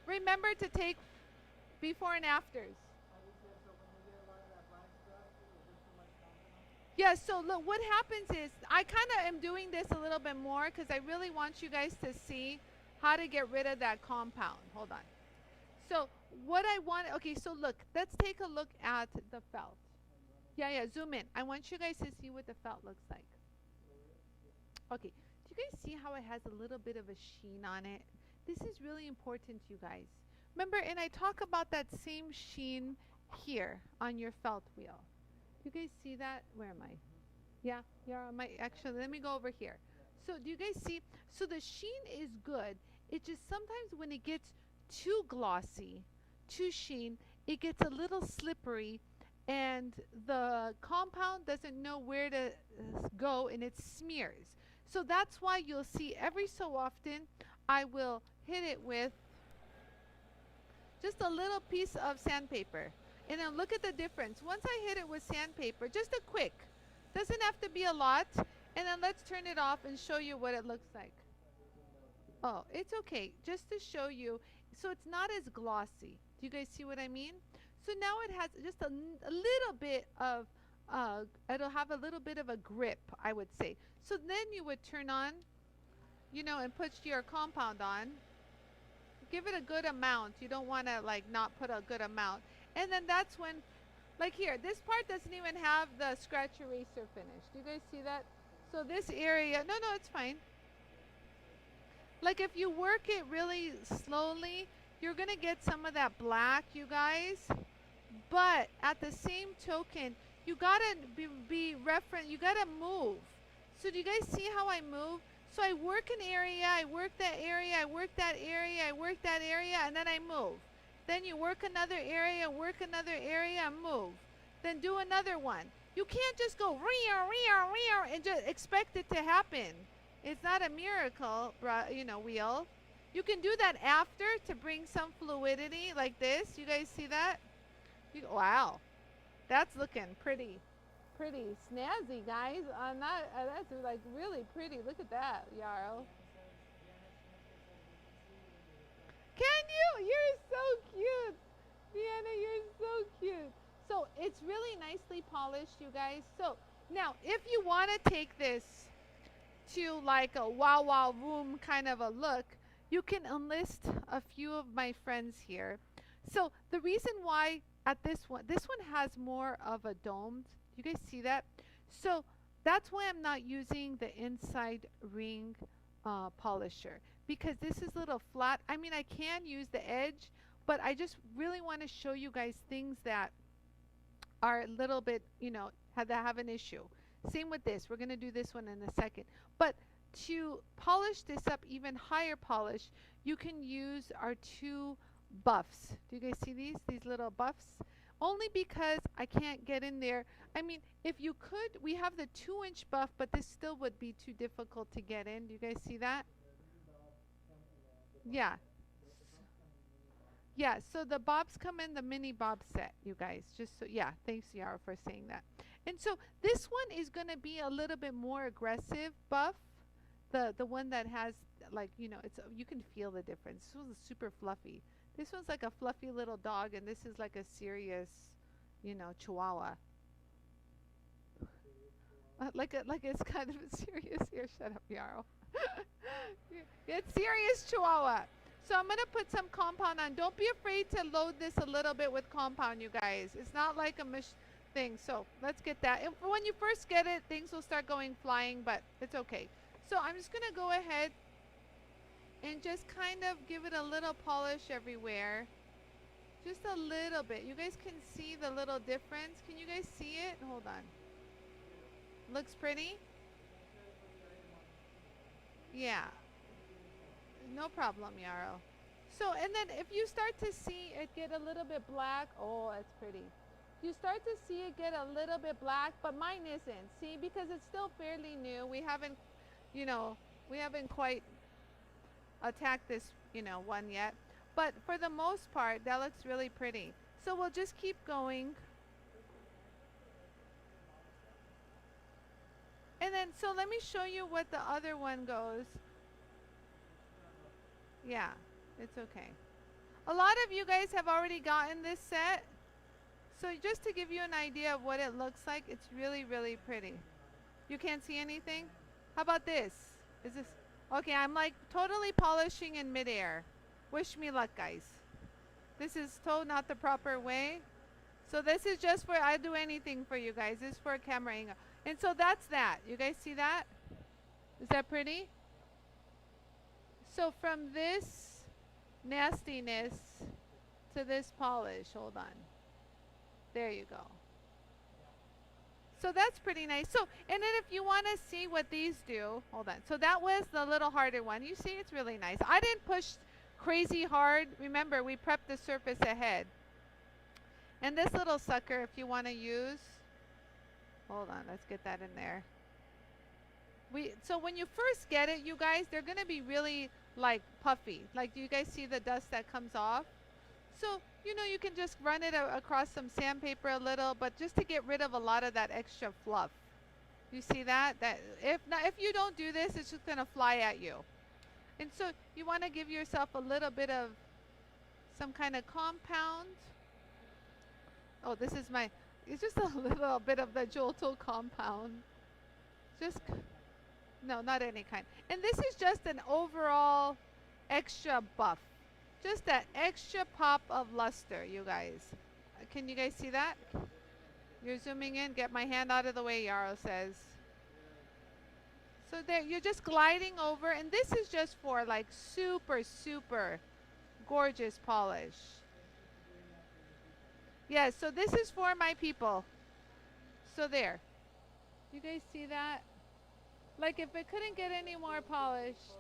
remember to take before and afters. Yeah, so look, what happens is I kind of am doing this a little bit more because I really want you guys to see how to get rid of that compound. Hold on. So what I want, okay, so look, let's take a look at the felt. Yeah, zoom in. I want you guys to see what the felt looks like. Okay, do you guys see how it has a little bit of a sheen on it? This is really important, you guys. Remember, and I talk about that same sheen here on your felt wheel. Do you guys see that? Where am I? Yeah, on my, actually, let me go over here. So do you guys see? So the sheen is good. It just sometimes when it gets too glossy, too sheen, it gets a little slippery and the compound doesn't know where to go and it smears. So that's why you'll see every so often I will hit it with just a little piece of sandpaper. And then look at the difference. Once I hit it with sandpaper, just a quick, doesn't have to be a lot. And then let's turn it off and show you what it looks like. Oh, it's okay. Just to show you, so it's not as glossy. Do you guys see what I mean? So now it has just a little bit of, it'll have a little bit of a grip, I would say. So then you would turn on, you know, and put your compound on. Give it a good amount. You don't want to like not put a good amount. And then that's when, like here, this part doesn't even have the scratch eraser finish. Do you guys see that? So this area, no, it's fine. Like if you work it really slowly, you're going to get some of that black, you guys. But at the same token, you got to be referent, you got to move. So do you guys see how I move? So I work an area, I work that area, I work that area, I work that area, and then I move. Then you work another area, and move. Then do another one. You can't just go and just expect it to happen. It's not a miracle, you know, wheel. You can do that after to bring some fluidity like this. You guys see that? Wow, that's looking pretty snazzy, guys. That's like really pretty. Look at that, Yarrow. Can you? You're so cute. Deanna, you're so cute. So it's really nicely polished, you guys. So now if you want to take this to like a wow room kind of a look, you can enlist a few of my friends here. So the reason why at this one has more of a domed. You guys see that? So that's why I'm not using the inside ring polisher, because this is a little flat. I mean, I can use the edge, but I just really want to show you guys things that are a little bit, you know, that have an issue. Same with this. We're going to do this one in a second. But to polish this up even higher polish, you can use our two buffs. Do you guys see these little buffs? Only because I can't get in there. I mean, if you could, we have the 2-inch buff, but this still would be too difficult to get in. Do you guys see that? Yeah. Yeah, so the bobs come in the mini bob set, you guys. Just so, yeah, thanks, Yara, for saying that. And so this one is going to be a little bit more aggressive buff, the one that has like, you know, it's you can feel the difference. This one's super fluffy. This one's like a fluffy little dog, and this is like a serious, you know, chihuahua. Like it's kind of serious here. Shut up, Yarrow. It's serious chihuahua. So I'm gonna put some compound on. Don't be afraid to load this a little bit with compound, you guys. It's not like a thing. So let's get that. And when you first get it, things will start going flying, but it's okay. So I'm just gonna go ahead and just kind of give it a little polish everywhere. Just a little bit. You guys can see the little difference. Can you guys see it? Hold on. Looks pretty? Yeah. No problem, Yarrow. So, and then if you start to see it get a little bit black, oh, it's pretty. You start to see it get a little bit black, but mine isn't. See, because it's still fairly new. We haven't, you know, we haven't quite attacked this, you know, one yet. But for the most part, that looks really pretty. So we'll just keep going. And then, so let me show you what the other one goes. Yeah, it's okay. A lot of you guys have already gotten this set. So just to give you an idea of what it looks like, it's really, really pretty. You can't see anything? How about this? Is this? Okay, I'm like totally polishing in midair. Wish me luck, guys. This is totally not the proper way. So this is just for, I do anything for you guys. This is for a camera angle. And so that's that. You guys see that? Is that pretty? So from this nastiness to this polish, hold on. There you go. So that's pretty nice. So, and then if you want to see what these do, hold on. So that was the little harder one. You see, it's really nice. I didn't push crazy hard. Remember, we prepped the surface ahead. And this little sucker, if you want to use, hold on, let's get that in there. So when you first get it, you guys, they're going to be really like puffy. Like, do you guys see the dust that comes off? So, you know, you can just run it across some sandpaper a little, but just to get rid of a lot of that extra fluff. You see that? If you don't do this, it's just going to fly at you. And so you want to give yourself a little bit of some kind of compound. Oh, this is it's just a little bit of the JOOLTOOL compound. No, not any kind. And this is just an overall extra buff. Just that extra pop of luster, you guys. Can you guys see that? You're zooming in. Get my hand out of the way, Yarrow says. So there, you're just gliding over. And this is just for like super, super gorgeous polish. Yes, so this is for my people. So there. You guys see that? Like if it couldn't get any more polished.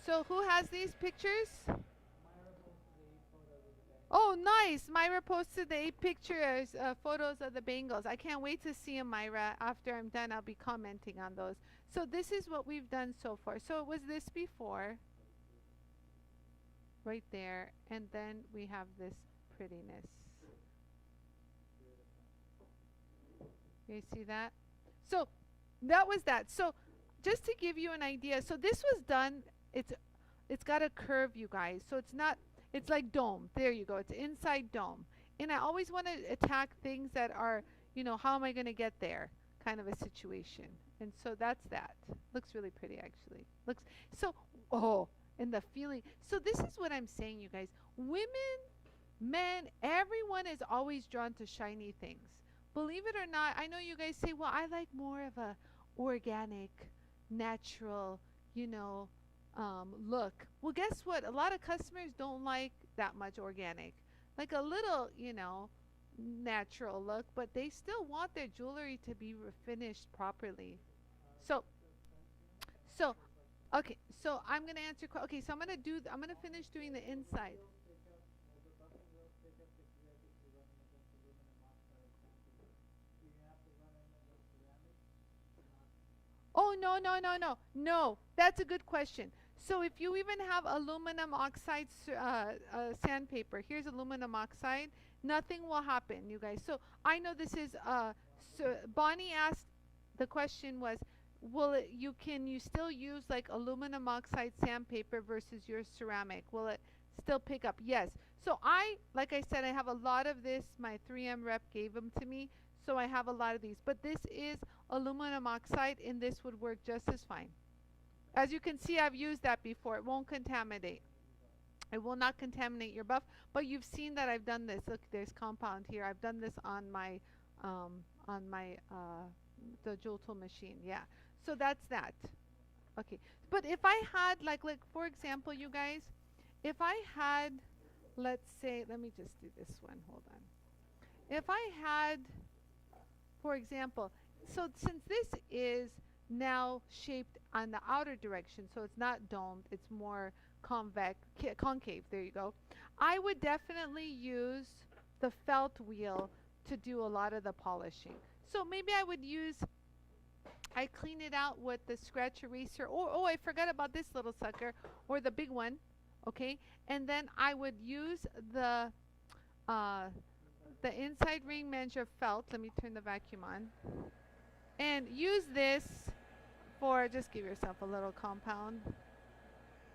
So who has these pictures? Oh, nice. Myra posted the 8 pictures, photos of the bangles. I can't wait to see them, Myra. After I'm done, I'll be commenting on those. So this is what we've done so far. So it was this before. Right there. And then we have this prettiness. You see that? So that was that. So just to give you an idea. So this was done. It's got a curve, you guys. So it's like dome. There you go. It's inside dome. And I always want to attack things that are, you know, how am I going to get there kind of a situation. And so that's that. Looks really pretty, actually. Looks so, oh, and the feeling. So this is what I'm saying, you guys. Women, men, everyone is always drawn to shiny things. Believe it or not, I know you guys say, well, I like more of a organic, natural, you know, look. Well, guess what? A lot of customers don't like that much organic. Like a little, you know, natural look, but they still want their jewelry to be finished properly. So, okay, so I'm going to answer, okay, so I'm going to finish doing the inside. Oh, no, that's a good question. So if you even have aluminum oxide sandpaper, here's aluminum oxide, nothing will happen, you guys. So I know this is, so Bonnie asked, the question was, you still use like aluminum oxide sandpaper versus your ceramic? Will it still pick up? Yes. So like I said, I have a lot of this. My 3M rep gave them to me. So I have a lot of these. But this is aluminum oxide, and this would work just as fine. As you can see, I've used that before. It won't contaminate. It will not contaminate your buff. But you've seen that I've done this. Look, there's compound here. I've done this on my the JOOLTOOL machine. Yeah. So that's that. Okay. But if I had like for example, you guys, if I had, let's say, let me just do this one. Hold on. If I had, for example, so since this is now shaped on the outer direction, so it's not domed, it's more concave, there you go. I would definitely use the felt wheel to do a lot of the polishing. So maybe I clean it out with the scratch eraser, or oh, I forgot about this little sucker, or the big one, okay? And then I would use the inside ring measure felt. Let me turn the vacuum on. And use this for, just give yourself a little compound.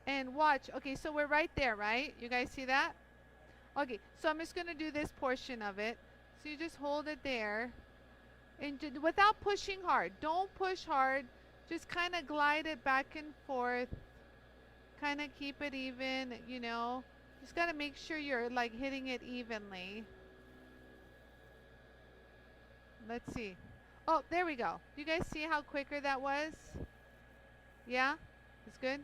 And watch. Okay, so we're right there, right? You guys see that? Okay, so I'm just going to do this portion of it. So you just hold it there. And without pushing hard. Don't push hard. Just kind of glide it back and forth. Kind of keep it even, you know. Just got to make sure you're like hitting it evenly. Let's see. Oh, there we go. You guys see how quicker that was? Yeah? It's good?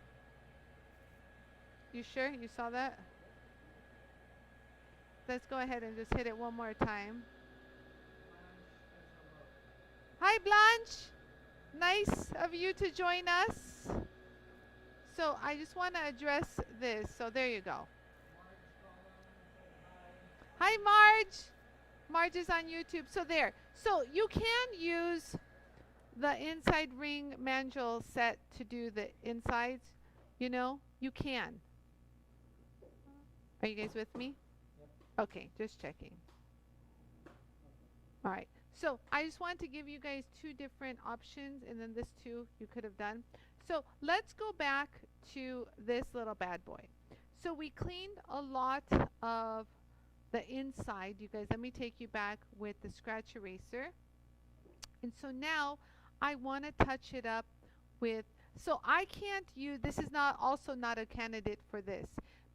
You sure? You saw that? Let's go ahead and just hit it one more time. Hi, Blanche. Nice of you to join us. So I just want to address this. So there you go. Hi, Marge. Marge is on YouTube. So there. So you can use the inside ring manual set to do the insides. You know, you can. Are you guys with me? Yep. Okay, just checking. All right. So I just wanted to give you guys two different options, and then this too you could have done. So let's go back to this little bad boy. So we cleaned a lot of the inside. You guys, let me take you back with the scratch eraser. And so now I want to touch it up with, so I can't use, this is also not a candidate for this,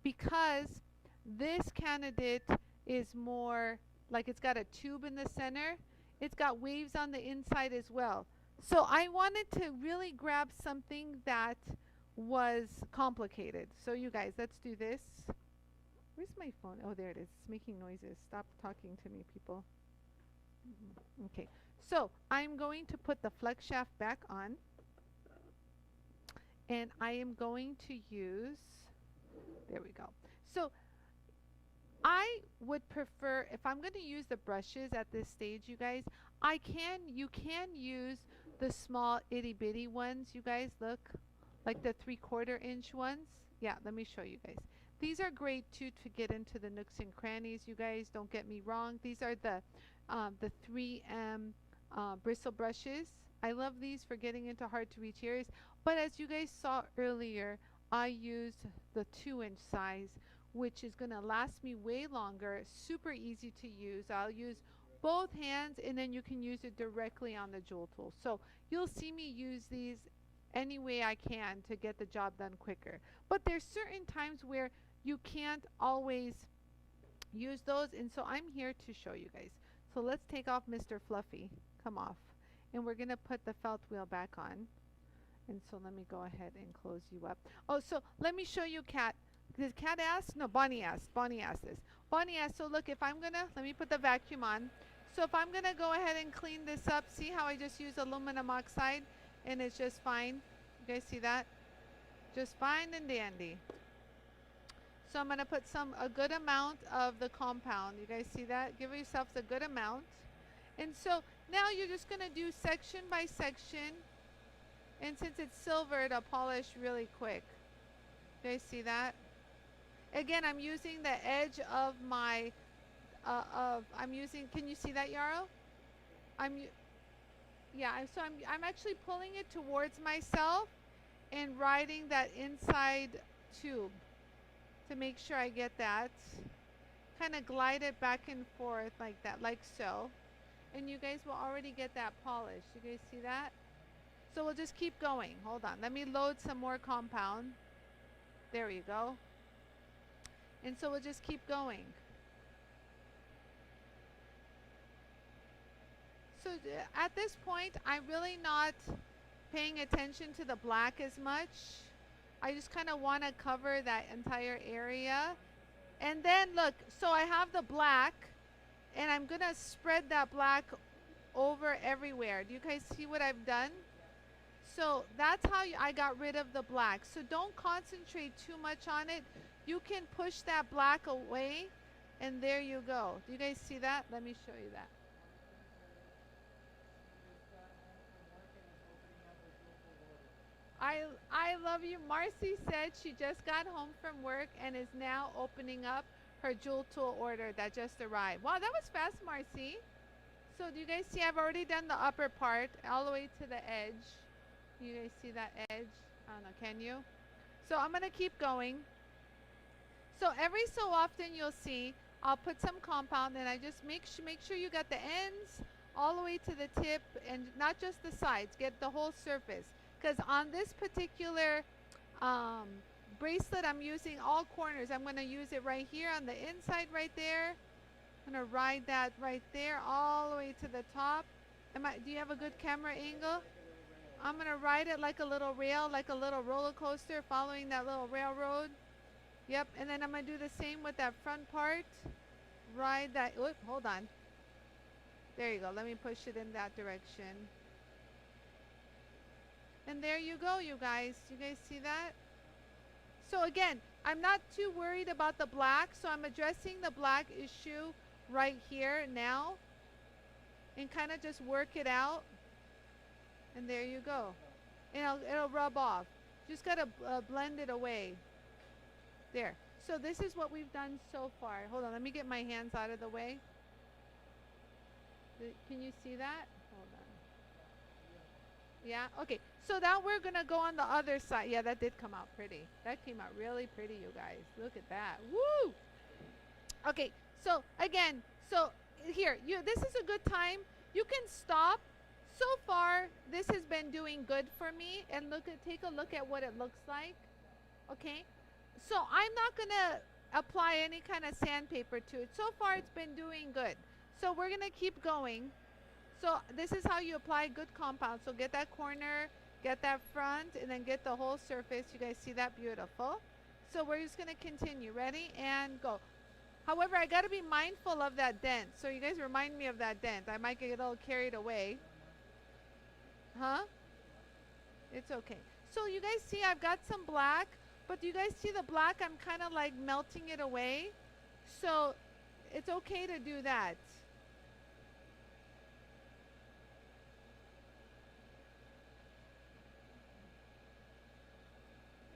because this candidate is more like it's got a tube in the center. It's got waves on the inside as well. So I wanted to really grab something that was complicated. So you guys, let's do this. Where's my phone? Oh, there it is. It's making noises. Stop talking to me, people. Okay. So I'm going to put the FLEXSHAFT back on. And I am going to use, there we go. So I would prefer, if I'm going to use the brushes at this stage, you guys, you can use the small itty bitty ones, you guys, look, like the 3/4 inch ones. Yeah, let me show you guys. These are great too to get into the nooks and crannies, you guys, don't get me wrong. These are the 3M bristle brushes. I love these for getting into hard to reach areas, but as you guys saw earlier, I used the 2-inch size, which is going to last me way longer, super easy to use. I'll use both hands, and then you can use it directly on the JOOLTOOL. So you'll see me use these any way I can to get the job done quicker. But there's certain times where you can't always use those, and so I'm here to show you guys. So let's take off Mr. Fluffy. Come off. And we're going to put the felt wheel back on. And so let me go ahead and close you up. Oh, so let me show you Kat. Did Kat ask? No, Bonnie asked. Bonnie asked this. Bonnie asked, so look, if I'm going to, let me put the vacuum on. So if I'm going to go ahead and clean this up, see how I just use aluminum oxide and it's just fine? You guys see that? Just fine and dandy. So I'm going to put a good amount of the compound. You guys see that? Give yourselves a good amount. And so now you're just going to do section by section. And since it's silver, it'll polish really quick. You guys see that? Again, I'm using the edge of my, I'm using, can you see that, Yarrow? Yeah, so I'm actually pulling it towards myself and riding that inside tube to make sure I get that. Kind of glide it back and forth like that, like so. And you guys will already get that polish. You guys see that? So we'll just keep going. Hold on. Let me load some more compound. There you go. And so we'll just keep going. So at this point, I'm really not paying attention to the black as much. I just kind of want to cover that entire area. And then look, so I have the black and I'm going to spread that black over everywhere. Do you guys see what I've done? So that's how I got rid of the black. So don't concentrate too much on it. You can push that black away and there you go. Do you guys see that? Let me show you that. I love you. Marcy said she just got home from work and is now opening up her JOOLTOOL order that just arrived. Wow, that was fast, Marcy. So do you guys see I've already done the upper part all the way to the edge. You guys see that edge? I don't know, can you? So I'm going to keep going. So every so often you'll see I'll put some compound and I just make sure you got the ends all the way to the tip and not just the sides. Get the whole surface. Because on this particular bracelet, I'm using all corners. I'm going to use it right here on the inside right there. I'm going to ride that right there all the way to the top. Do you have a good camera angle? I'm going to ride it like a little rail, like a little roller coaster, following that little railroad. Yep, and then I'm going to do the same with that front part. Ride that. Oop, hold on. There you go. Let me push it in that direction. And there you go, you guys. You guys see that? So again, I'm not too worried about the black, so I'm addressing the black issue right here now. And kind of just work it out. And there you go. And it'll rub off. Just got to blend it away. There. So this is what we've done so far. Hold on, let me get my hands out of the way. Can you see that? Hold on. Yeah? Okay. So now we're going to go on the other side. Yeah, that did come out pretty. That came out really pretty, you guys. Look at that. Woo! Okay. So again, so here, this is a good time. You can stop. So far, this has been doing good for me. And take a look at what it looks like. Okay? So I'm not going to apply any kind of sandpaper to it. So far, it's been doing good. So we're going to keep going. So this is how you apply good compound. So get that corner, get that front, and then get the whole surface. You guys see that? Beautiful. So we're just going to continue. Ready? And go. However, I got to be mindful of that dent. So you guys remind me of that dent. I might get a little carried away. Huh? It's okay. So you guys see I've got some black. But do you guys see the black? I'm kind of like melting it away. So it's okay to do that.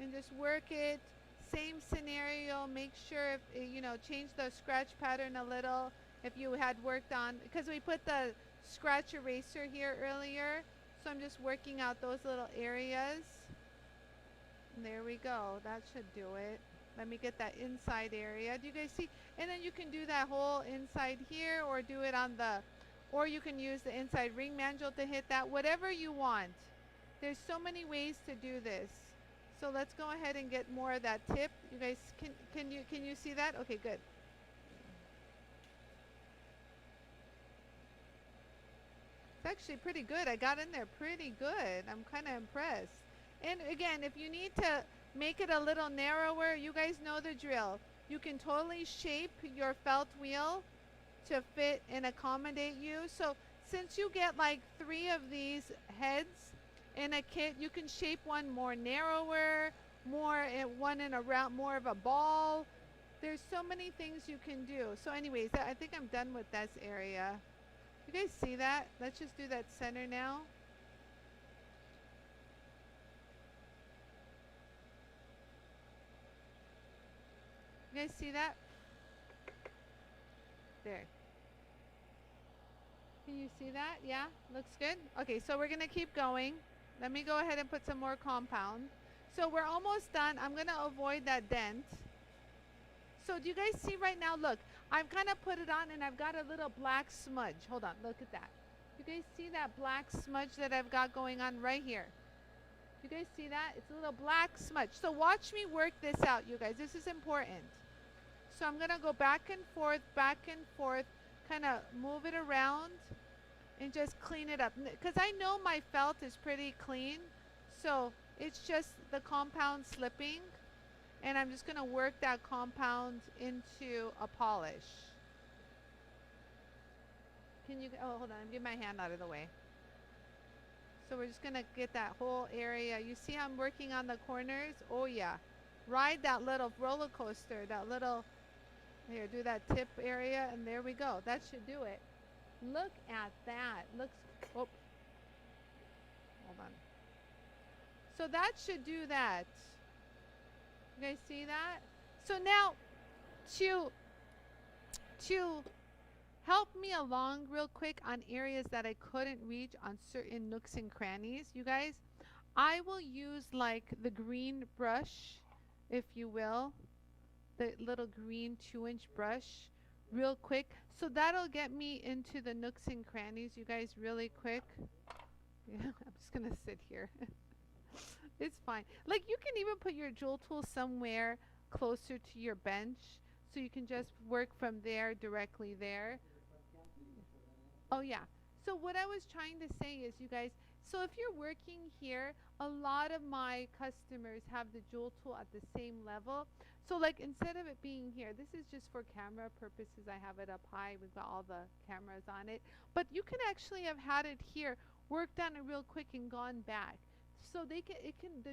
And just work it. Same scenario. Make sure, if, change the scratch pattern a little. If you had worked on, because we put the scratch eraser here earlier. So I'm just working out those little areas. There we go. That should do it. Let me get that inside area. Do you guys see? And then you can do that whole inside here or do it on or you can use the inside ring manual to hit that. Whatever you want. There's so many ways to do this. So let's go ahead and get more of that tip. You guys, can you see that? Okay, good. It's actually pretty good. I got in there pretty good. I'm kind of impressed. And again, if you need to make it a little narrower, you guys know the drill. You can totally shape your felt wheel to fit and accommodate you. So since you get like 3 of these heads in a kit, you can shape one more narrower, one in a round, more of a ball. There's so many things you can do. So anyways, I think I'm done with this area. You guys see that? Let's just do that center now. You guys see that? There. Can you see that? Yeah, looks good. Okay, so we're gonna keep going. Let me go ahead and put some more compound. So we're almost done. I'm gonna avoid that dent. So do you guys see right now? Look, I've kind of put it on and I've got a little black smudge. Hold on, look at that. You guys see that black smudge that I've got going on right here? You guys see that? It's a little black smudge. So watch me work this out, you guys. This is important. So I'm gonna go back and forth, kind of move it around and just clean it up. Because I know my felt is pretty clean, so it's just the compound slipping. And I'm just gonna work that compound into a polish. Can you, oh, hold on, I'm getting my hand out of the way. So we're just gonna get that whole area. You see how I'm working on the corners? Oh yeah. Ride that little roller coaster, that little, here, do that tip area, and there we go. That should do it. Look at that. Looks, oh, hold on. So that should do that. You guys see that? So now, to help me along real quick on areas that I couldn't reach on certain nooks and crannies, you guys, I will use like the green brush, if you will, the little green 2-inch brush real quick. So that'll get me into the nooks and crannies, you guys, really quick. Yeah, I'm just going to sit here. It's fine. Like, you can even put your jewel tool somewhere closer to your bench so you can just work from there, directly there. Oh yeah. So what I was trying to say is, you guys, so if you're working here, a lot of my customers have the jewel tool at the same level. So like, instead of it being here, this is just for camera purposes. I have it up high. We've got all the cameras on it. But you can actually have had it here, worked on it real quick and gone back. So the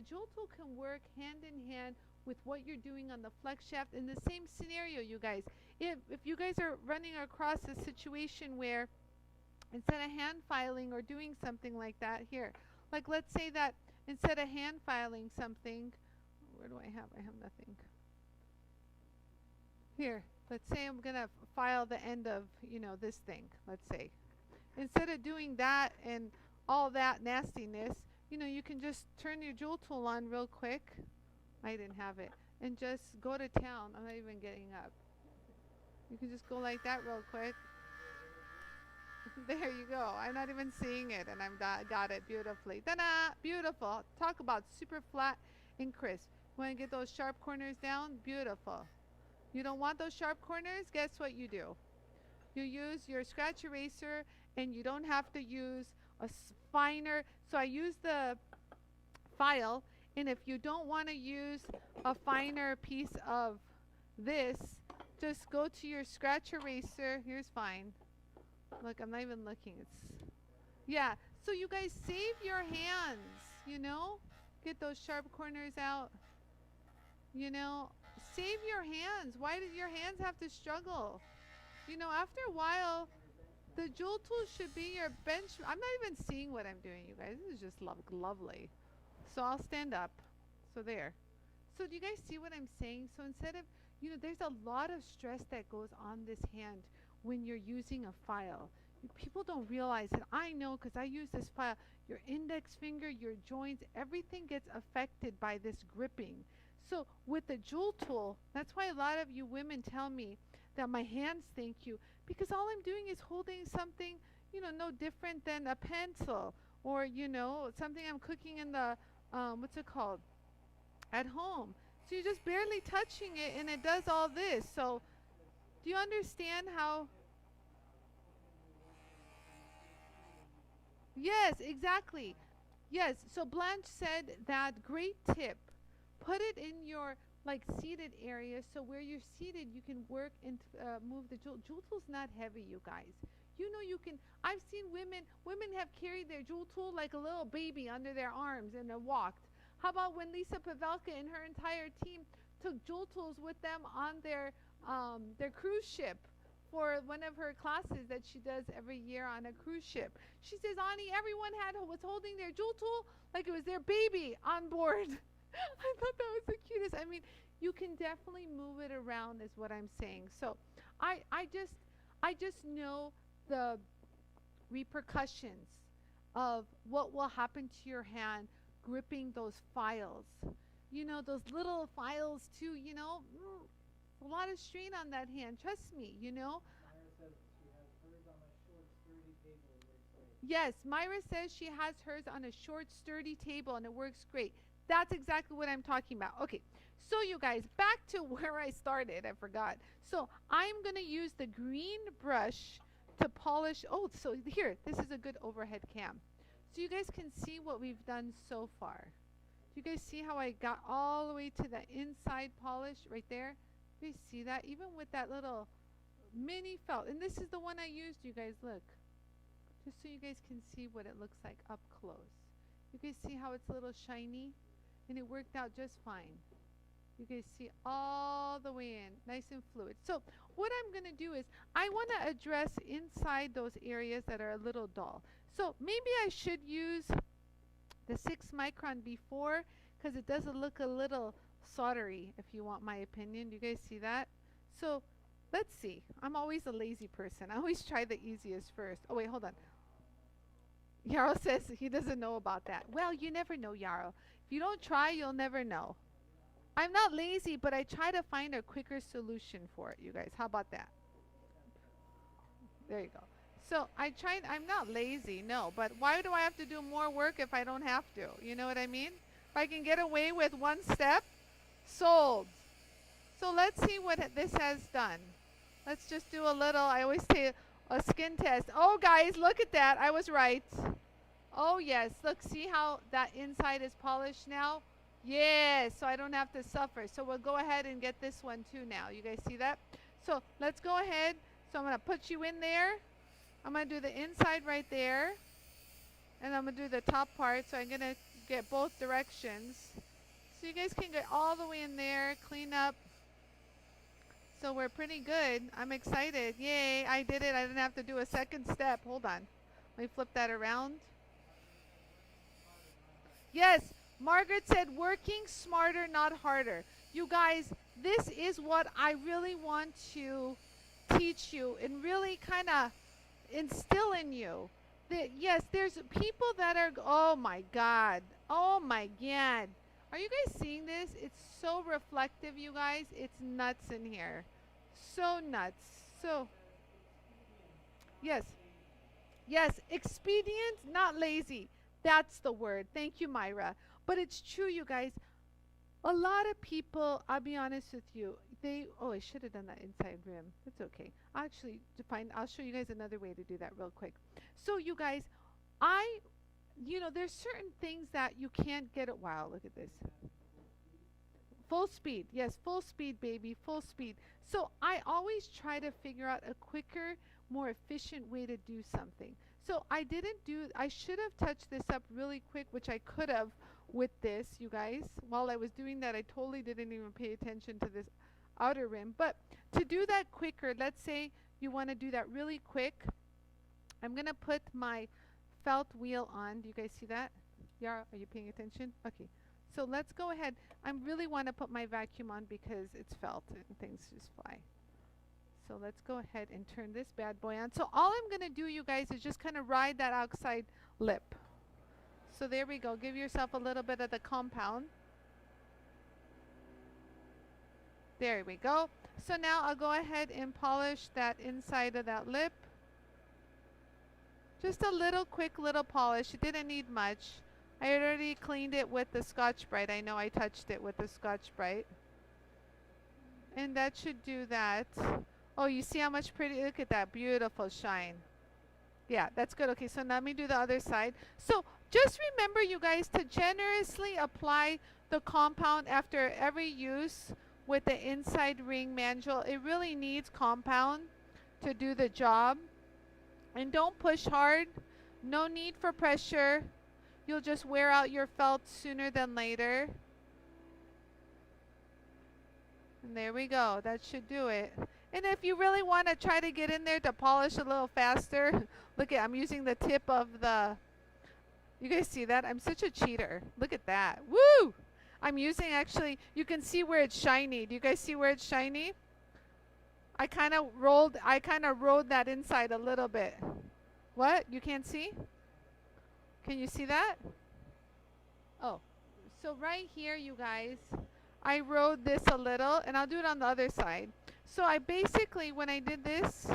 jewel tool can work hand in hand with what you're doing on the flex shaft in the same scenario, you guys. If you guys are running across a situation where instead of hand filing or doing something like that here, like let's say that instead of hand filing something, where do I have? I have nothing. Here, let's say I'm gonna file the end of, you know, this thing, let's say. Instead of doing that and all that nastiness, you know, you can just turn your jewel tool on real quick. I didn't have it. And just go to town. I'm not even getting up. You can just go like that real quick. There you go. I'm not even seeing it, and I got it beautifully. Ta-da! Beautiful. Talk about super flat and crisp. Want to get those sharp corners down? Beautiful. You don't want those sharp corners? Guess what you do? You use your scratch eraser, and you don't have to use a finer. So I use the file, and if you don't want to use a finer piece of this, just go to your scratch eraser. Here's fine. Look, I'm not even looking. It's, yeah. So you guys save your hands, you know? Get those sharp corners out. You know, save your hands. Why did your hands have to struggle? You know, after a while, the jewel tool should be your bench. I'm not even seeing what I'm doing, you guys. This is just lovely. So I'll stand up. So there. So do you guys see what I'm saying? So instead of, you know, there's a lot of stress that goes on this hand when you're using a file. People don't realize it. I know, because I use this file. Your index finger, your joints, everything gets affected by this gripping. So with the jewel tool, that's why a lot of you women tell me that my hands thank you, because all I'm doing is holding something, you know, no different than a pencil, or, you know, something I'm cooking in the, what's it called, at home. So you're just barely touching it, and it does all this. So do you understand how? Yes, exactly. Yes, so Blanche said that great tip. Put it in your like seated area, so where you're seated you can work and move the jewel. Jewel tool's not heavy, you guys. You know, you can, I've seen women have carried their jewel tool like a little baby under their arms and walked. How about when Lisa Pavelka and her entire team took jewel tools with them on their cruise ship for one of her classes that she does every year on a cruise ship. She says, Anie, everyone was holding their jewel tool like it was their baby on board. I thought that was the cutest. I mean, you can definitely move it around is what I'm saying. So I just know repercussions of what will happen to your hand gripping those files. You know, those little files too, you know, a lot of strain on that hand. Trust me, you know. Myra says she has hers on a short, sturdy table. It works great. Yes, Myra says she has hers on a short, sturdy table and it works great. That's exactly what I'm talking about. Okay, so you guys, back to where I started. I forgot. So I'm going to use the green brush to polish. Oh, so here, this is a good overhead cam. So you guys can see what we've done so far. Do you guys see how I got all the way to the inside polish right there? Do you see that? Even with that little mini felt. And this is the one I used, you guys, look. Just so you guys can see what it looks like up close. You guys see how it's a little shiny? And it worked out just fine. You guys see all the way in, nice and fluid. So what I'm going to do is I want to address inside those areas that are a little dull. So maybe I should use the 6 micron before because it does look a little soldery, if you want my opinion. Do you guys see that? So let's see. I'm always a lazy person. I always try the easiest first. Oh, wait, hold on. Yarrow says he doesn't know about that. Well, you never know, Yarrow. If you don't try, you'll never know. I'm not lazy, but I try to find a quicker solution for it, you guys. How about that? There you go. So I'm not lazy, no, but why do I have to do more work if I don't have to? You know what I mean? If I can get away with one step, sold. So let's see what this has done. Let's just do a little, I always say a skin test. Oh, guys, look at that. I was right. Oh, yes. Look, see how that inside is polished now? Yes, so I don't have to suffer. So we'll go ahead and get this one too now. You guys see that? So let's go ahead. So I'm going to put you in there. I'm going to do the inside right there. And I'm going to do the top part. So I'm going to get both directions. So you guys can get all the way in there, clean up. So we're pretty good. I'm excited. Yay, I did it. I didn't have to do a second step. Hold on. Let me flip that around. Yes, Margaret said working smarter, not harder. You guys, this is what I really want to teach you and really kind of instill in you. That, yes, there's people that are, oh my God. Oh my God. Are you guys seeing this? It's so reflective, you guys. It's nuts in here. So nuts. So, yes. Yes, expedient, not lazy. That's the word. Thank you, Myra. But it's true, you guys. A lot of people, I'll be honest with you, I should have done that inside rim. It's okay. Actually, I'll show you guys another way to do that real quick. So, you guys, there's certain things that you can't get it. Wow, look at this. Full speed. Yes, full speed, baby. Full speed. So I always try to figure out a quicker, more efficient way to do something. So I should have touched this up really quick, which I could have with this, you guys. While I was doing that, I totally didn't even pay attention to this outer rim. But to do that quicker, let's say you want to do that really quick. I'm going to put my felt wheel on. Do you guys see that? Yeah, are you paying attention? Okay. So let's go ahead. I really want to put my vacuum on because it's felt and things just fly. So let's go ahead and turn this bad boy on. So all I'm going to do, you guys, is just kind of ride that outside lip. So there we go. Give yourself a little bit of the compound. There we go. So now I'll go ahead and polish that inside of that lip. Just a little quick little polish. It didn't need much. I already cleaned it with the Scotch-Brite. I know I touched it with the Scotch-Brite. And that should do that. Oh, you see how much pretty, look at that beautiful shine. Yeah, that's good. Okay, so now let me do the other side. So just remember, you guys, to generously apply the compound after every use with the inside ring manual. It really needs compound to do the job. And don't push hard. No need for pressure. You'll just wear out your felt sooner than later. And there we go. That should do it. And if you really want to try to get in there to polish a little faster, look at, I'm using the tip of the, you guys see that? I'm such a cheater. Look at that. Woo! I'm using, actually, you can see where it's shiny. Do you guys see where it's shiny? I kind of rode that inside a little bit. What? You can't see? Can you see that? Oh, so right here, you guys, I wrote this a little, and I'll do it on the other side. So I basically, when I did this,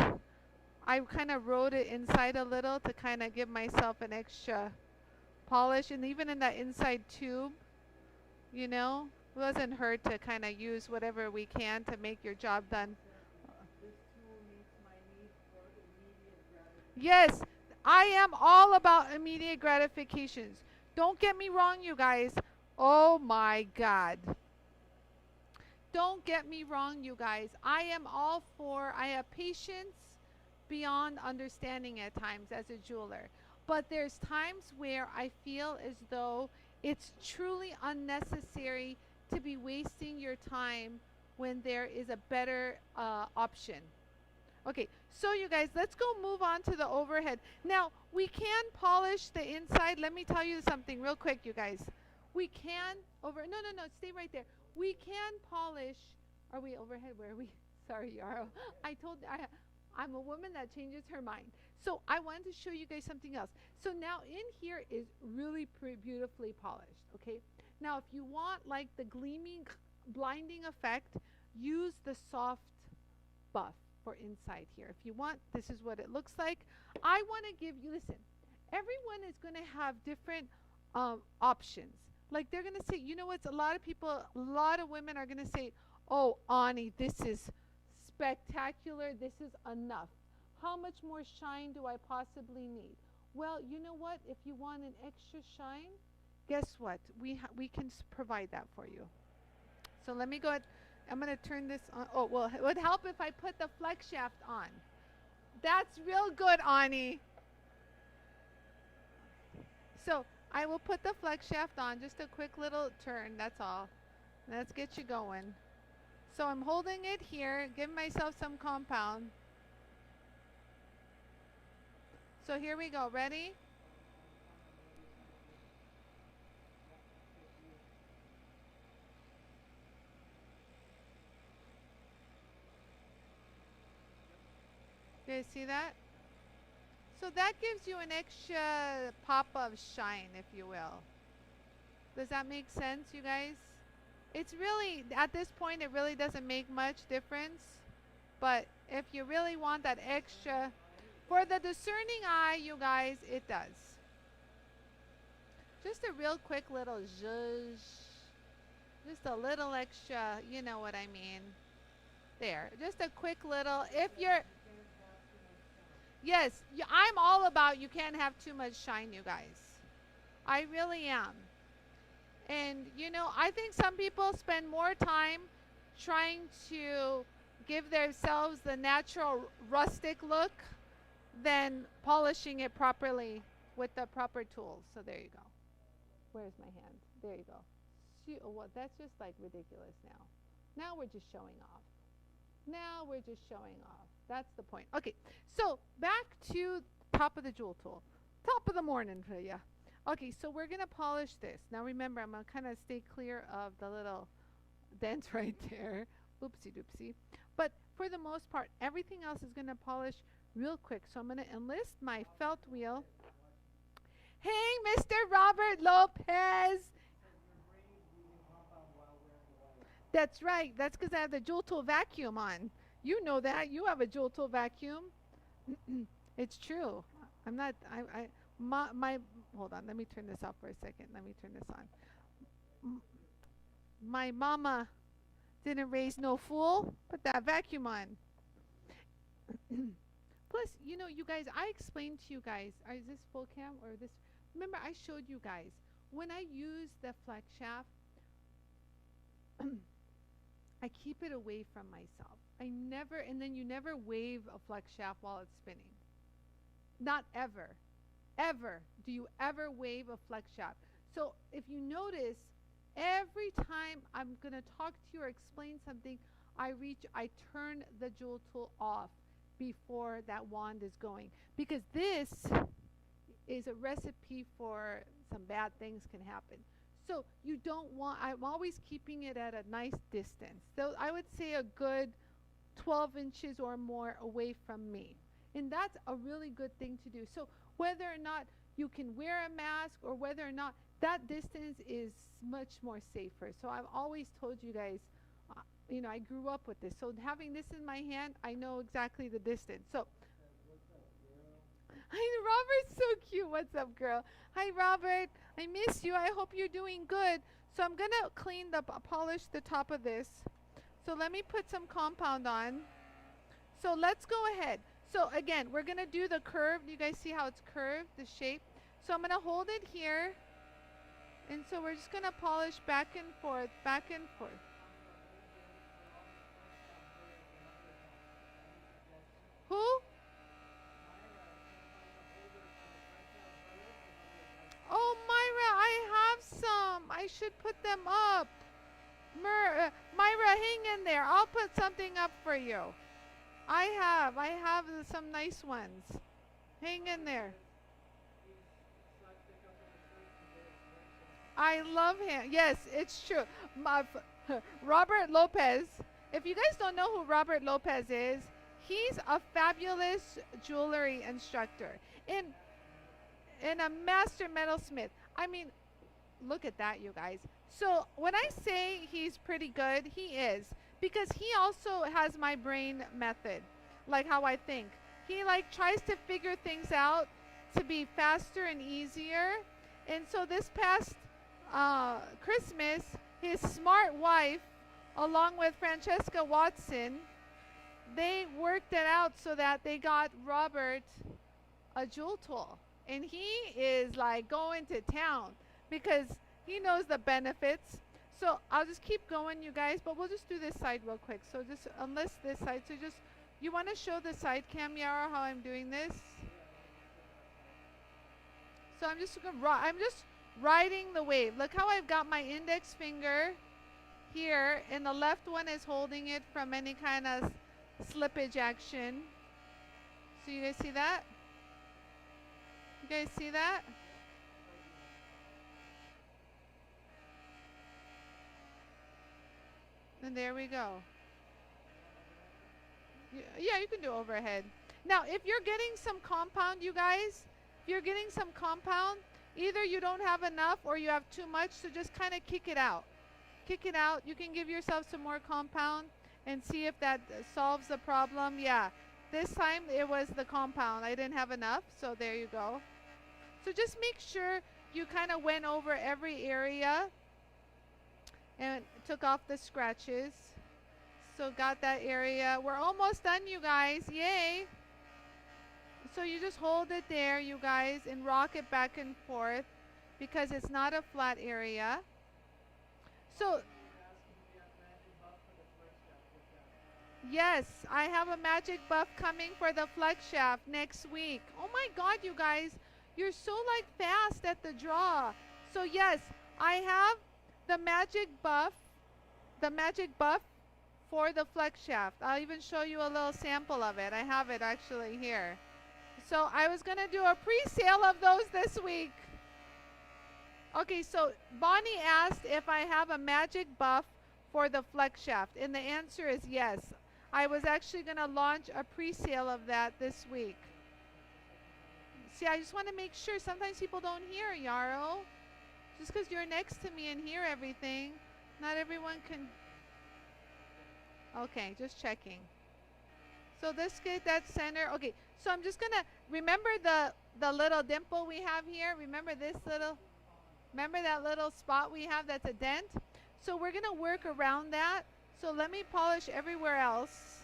I kind of wrote it inside a little to kind of give myself an extra polish, and even in that inside tube, you know, it doesn't hurt to kind of use whatever we can to make your job done. This tool meets my need for immediate gratification. Yes, I am all about immediate gratifications. Don't get me wrong, you guys. Oh my God. Don't get me wrong, you guys. I am all for, I have patience beyond understanding at times as a jeweler. But there's times where I feel as though it's truly unnecessary to be wasting your time when there is a better option. Okay, so you guys, let's go move on to the overhead. Now, we can polish the inside. Let me tell you something real quick, you guys. We can no, stay right there. We can polish. Are we overhead? Where are we? Sorry, Yarrow. I'm a woman that changes her mind. So I wanted to show you guys something else. So now in here is really beautifully polished, okay? Now if you want like the gleaming, blinding effect, use the soft buff for inside here. If you want, this is what it looks like. I want to give you, listen, everyone is going to have different options. Like they're going to say, you know what, a lot of people, a lot of women are going to say, oh, Anie, this is spectacular, this is enough. How much more shine do I possibly need? Well, you know what, if you want an extra shine, guess what, we can provide that for you. So let me go ahead. I'm going to turn this on. Oh, well, it would help if I put the FLEXSHAFT on. That's real good, Anie. So I will put the FLEXSHAFT on, just a quick little turn, that's all. Let's get you going. So I'm holding it here, give myself some compound. So here we go, ready? You guys see that? So that gives you an extra pop of shine, if you will. Does that make sense, you guys? It's really, at this point, it really doesn't make much difference. But if you really want that extra, for the discerning eye, you guys, it does. Just a real quick little zhuzh. Just a little extra, you know what I mean. There, just a quick little, if you're, yes, I'm all about you can't have too much shine, you guys. I really am. And, you know, I think some people spend more time trying to give themselves the natural rustic look than polishing it properly with the proper tools. So there you go. Where's my hand? There you go. Oh, well, that's just like ridiculous now. Now we're just showing off. Now we're just showing off. That's the point. Okay, so back to top of the jewel tool. Top of the morning for you. Okay, so we're going to polish this. Now remember, I'm going to kind of stay clear of the little dent right there. Oopsie doopsie. But for the most part, everything else is going to polish real quick. So I'm going to enlist my felt wheel. Hey, Mr. Robert Lopez. That's right. That's because I have the JOOLTOOL vacuum on. You know that. You have a JOOLTOOL vacuum. It's true. I'm not, my, hold on. Let me turn this off for a second. Let me turn this on. My mama didn't raise no fool. Put that vacuum on. Plus, you know, you guys, I explained to you guys, is this full cam or this? Remember, I showed you guys, when I use the FLEXSHAFT, I keep it away from myself. I never, and then you never wave a FLEXSHAFT while it's spinning. Not ever. Ever do you ever wave a FLEXSHAFT. So if you notice, every time I'm going to talk to you or explain something, I turn the jewel tool off before that wand is going. Because this is a recipe for some bad things can happen. So you don't want, I'm always keeping it at a nice distance. So I would say a good 12 inches or more away from me. And that's a really good thing to do. So whether or not you can wear a mask or whether or not, that distance is much more safer. So I've always told you guys, you know, I grew up with this. So having this in my hand, I know exactly the distance. So, hi, Robert's so cute. What's up, girl? Hi, Robert. I miss you. I hope you're doing good. So I'm going to clean the, polish the top of this. So let me put some compound on. So let's go ahead. So again, we're going to do the curve. You guys see how it's curved, the shape? So I'm going to hold it here. And so we're just going to polish back and forth, back and forth. Who? Oh, Myra, I have some. I should put them up. Myra, hang in there. I'll put something up for you. I have some nice ones. Hang in there. I love him. Yes, it's true. Robert Lopez. If you guys don't know who Robert Lopez is, he's a fabulous jewelry instructor and a master metalsmith. I mean, look at that, you guys. So when I say he's pretty good, he is, because he also has my brain method, like how I think. He like tries to figure things out to be faster and easier. And so this past Christmas, his smart wife, along with Francesca Watson, they worked it out so that they got Robert a jewel tool. And he is like going to town because he knows the benefits. So I'll just keep going, you guys, but we'll just do this side real quick. So just unless this side, so just, you want to show the side cam, Yara, how I'm doing this? So I'm just riding the wave. Look how I've got my index finger here, and the left one is holding it from any kind of slippage action. So you guys see that? You guys see that? And there we go. Yeah, you can do overhead. Now, if you're getting some compound, you guys, if you're getting some compound, either you don't have enough or you have too much, so just kind of kick it out. Kick it out. You can give yourself some more compound and see if that solves the problem. Yeah, this time it was the compound. I didn't have enough, so there you go. So just make sure you kind of went over every area and took off the scratches. So got that area. We're almost done, you guys. Yay. So you just hold it there, you guys, and rock it back and forth because it's not a flat area. So yes, I have a magic buff coming for the FLEXSHAFT next week. Oh my God, you guys, you're so like fast at the draw. So yes, I have the magic buff for the FLEXSHAFT. I'll even show you a little sample of it. I have it actually here. So I was going to do a pre-sale of those this week. Okay, so Bonnie asked if I have a magic buff for the FLEXSHAFT, and the answer is yes. I was actually going to launch a pre-sale of that this week. See, I just want to make sure. Sometimes people don't hear, Yarrow. Just because you're next to me and hear everything, not everyone can. Okay, just checking. So let's get that center. Okay, so I'm just going to remember the little dimple we have here. Remember this little, remember that little spot we have that's a dent? So we're going to work around that. So let me polish everywhere else.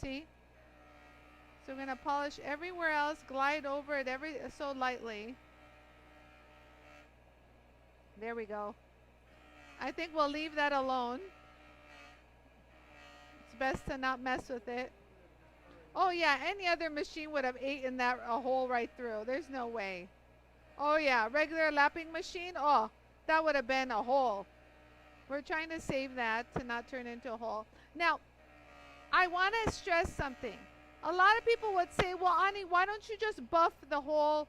See? So we're going to polish everywhere else, glide over it so lightly. There we go. I think we'll leave that alone. It's best to not mess with it. Oh yeah, any other machine would have eaten that a hole right through. There's no way. Oh yeah, regular lapping machine, oh, that would have been a hole. We're trying to save that to not turn into a hole. Now, I want to stress something. A lot of people would say, well, Anie, why don't you just buff the whole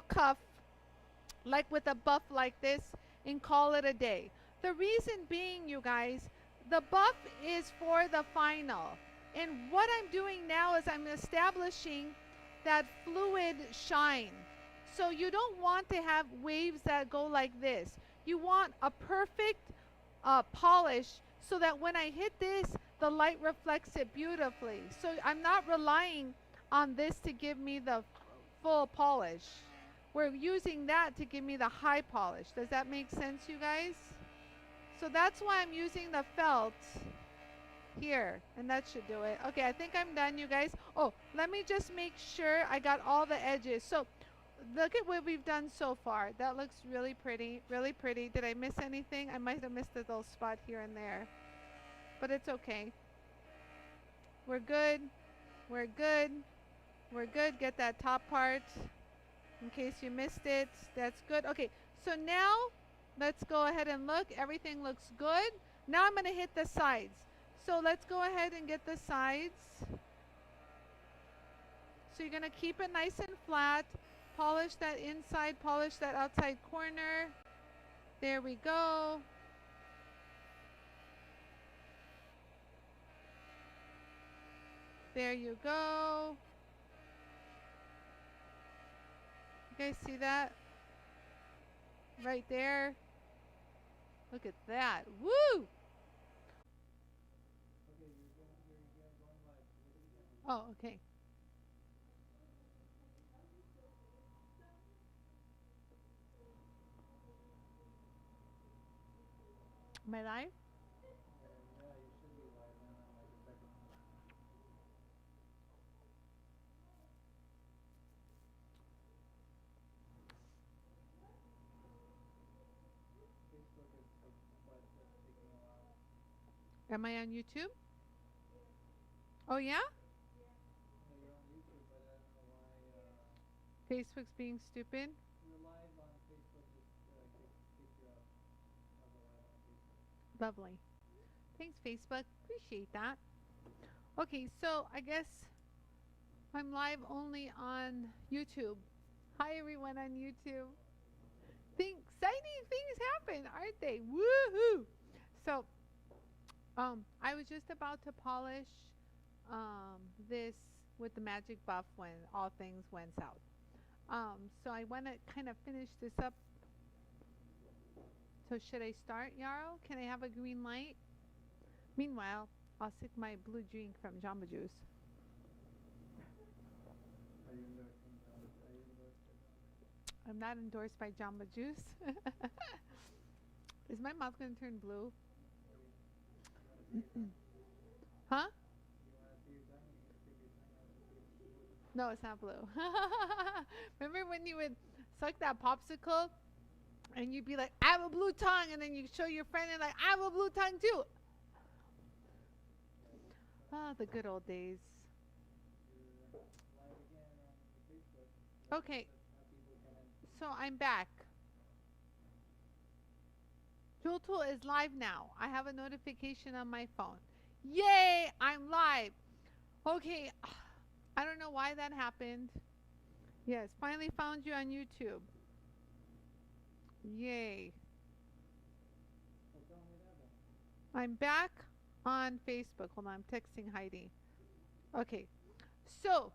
cuff, like with a buff like this, and call it a day? The reason being, you guys, the buff is for the final. And what I'm doing now is I'm establishing that fluid shine. So you don't want to have waves that go like this. You want a perfect polish so that when I hit this, the light reflects it beautifully. So I'm not relying on this to give me the full polish. We're using that to give me the high polish. Does that make sense, you guys? So that's why I'm using the felt here, and that should do it. Okay, I think I'm done, you guys. Oh, let me just make sure I got all the edges. So look at what we've done so far. That looks really pretty, really pretty. Did I miss anything? I might have missed a little spot here and there, but it's okay. We're good. We're good. We're good. Get that top part in case you missed it. That's good. Okay, so now let's go ahead and look. Everything looks good. Now I'm going to hit the sides. So let's go ahead and get the sides. So you're going to keep it nice and flat. Polish that inside, polish that outside corner. There we go. There you go. You guys see that? Right there. Look at that. Woo! Oh, okay. Am I live? Yeah, you should be live now in like a second. Facebook is but it's taking a while. Am I on YouTube? Oh, yeah? No, you're on YouTube, but I don't know why. Facebook's being stupid. You're live on Facebook, just kick you out of the live on Facebook. Lovely. Thanks, Facebook. Appreciate that. Okay, so I guess I'm live only on YouTube. Hi, everyone on YouTube. Exciting things happen, aren't they? Woohoo! So, I was just about to polish this with the magic buff when all things went south. So I want to kind of finish this up. So should I start, Yarrow? Can I have a green light? Meanwhile, I'll sip my blue drink from Jamba Juice. Are you endorsing Jamba? Are you endorsed by Jamba? I'm not endorsed by Jamba Juice. Is my mouth going to turn blue? Huh? No, it's not blue. Remember when you would suck that popsicle and you'd be like, I have a blue tongue, and then you show your friend and like, I have a blue tongue too. Ah, the good old days. Okay, so I'm back. JOOLTOOL is live now. I have a notification on my phone. Yay, I'm live. Okay, I don't know why that happened. Yes, finally found you on YouTube. Yay. I'm back on Facebook. Hold on, I'm texting Heidi. Okay, so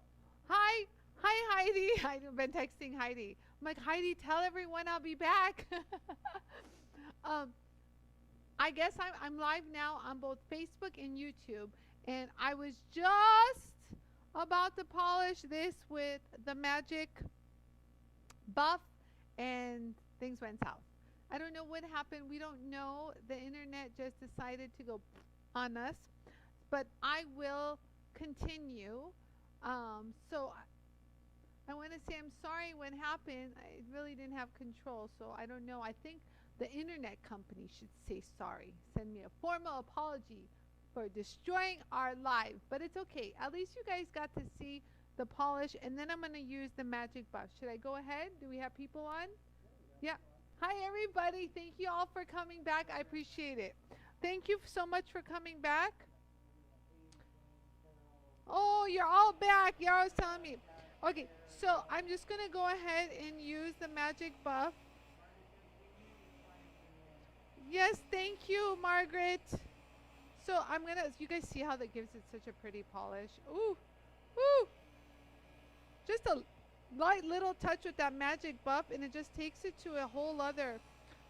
hi Heidi. I've been texting Heidi. I'm like, Heidi, tell everyone I'll be back. I guess I'm live now on both Facebook and YouTube, and I was just about to polish this with the magic buff, and things went south. I don't know what happened. We don't know. The internet just decided to go on us, but I will continue. So I want to say I'm sorry what happened. I really didn't have control, so I don't know. I think the internet company should say sorry. Send me a formal apology for destroying our live, but it's okay. At least you guys got to see the polish, and then I'm going to use the magic buff. Should I go ahead? Do we have people on? Yeah. Hi, everybody. Thank you all for coming back. I appreciate it. Thank you so much for coming back. Oh, you're all back. Yarrow's telling me. Okay, so I'm just going to go ahead and use the magic buff. Yes, thank you, Margaret. So I'm gonna, you guys see how that gives it such a pretty polish. Ooh, ooh. Just a light little touch with that magic buff and it just takes it to a whole other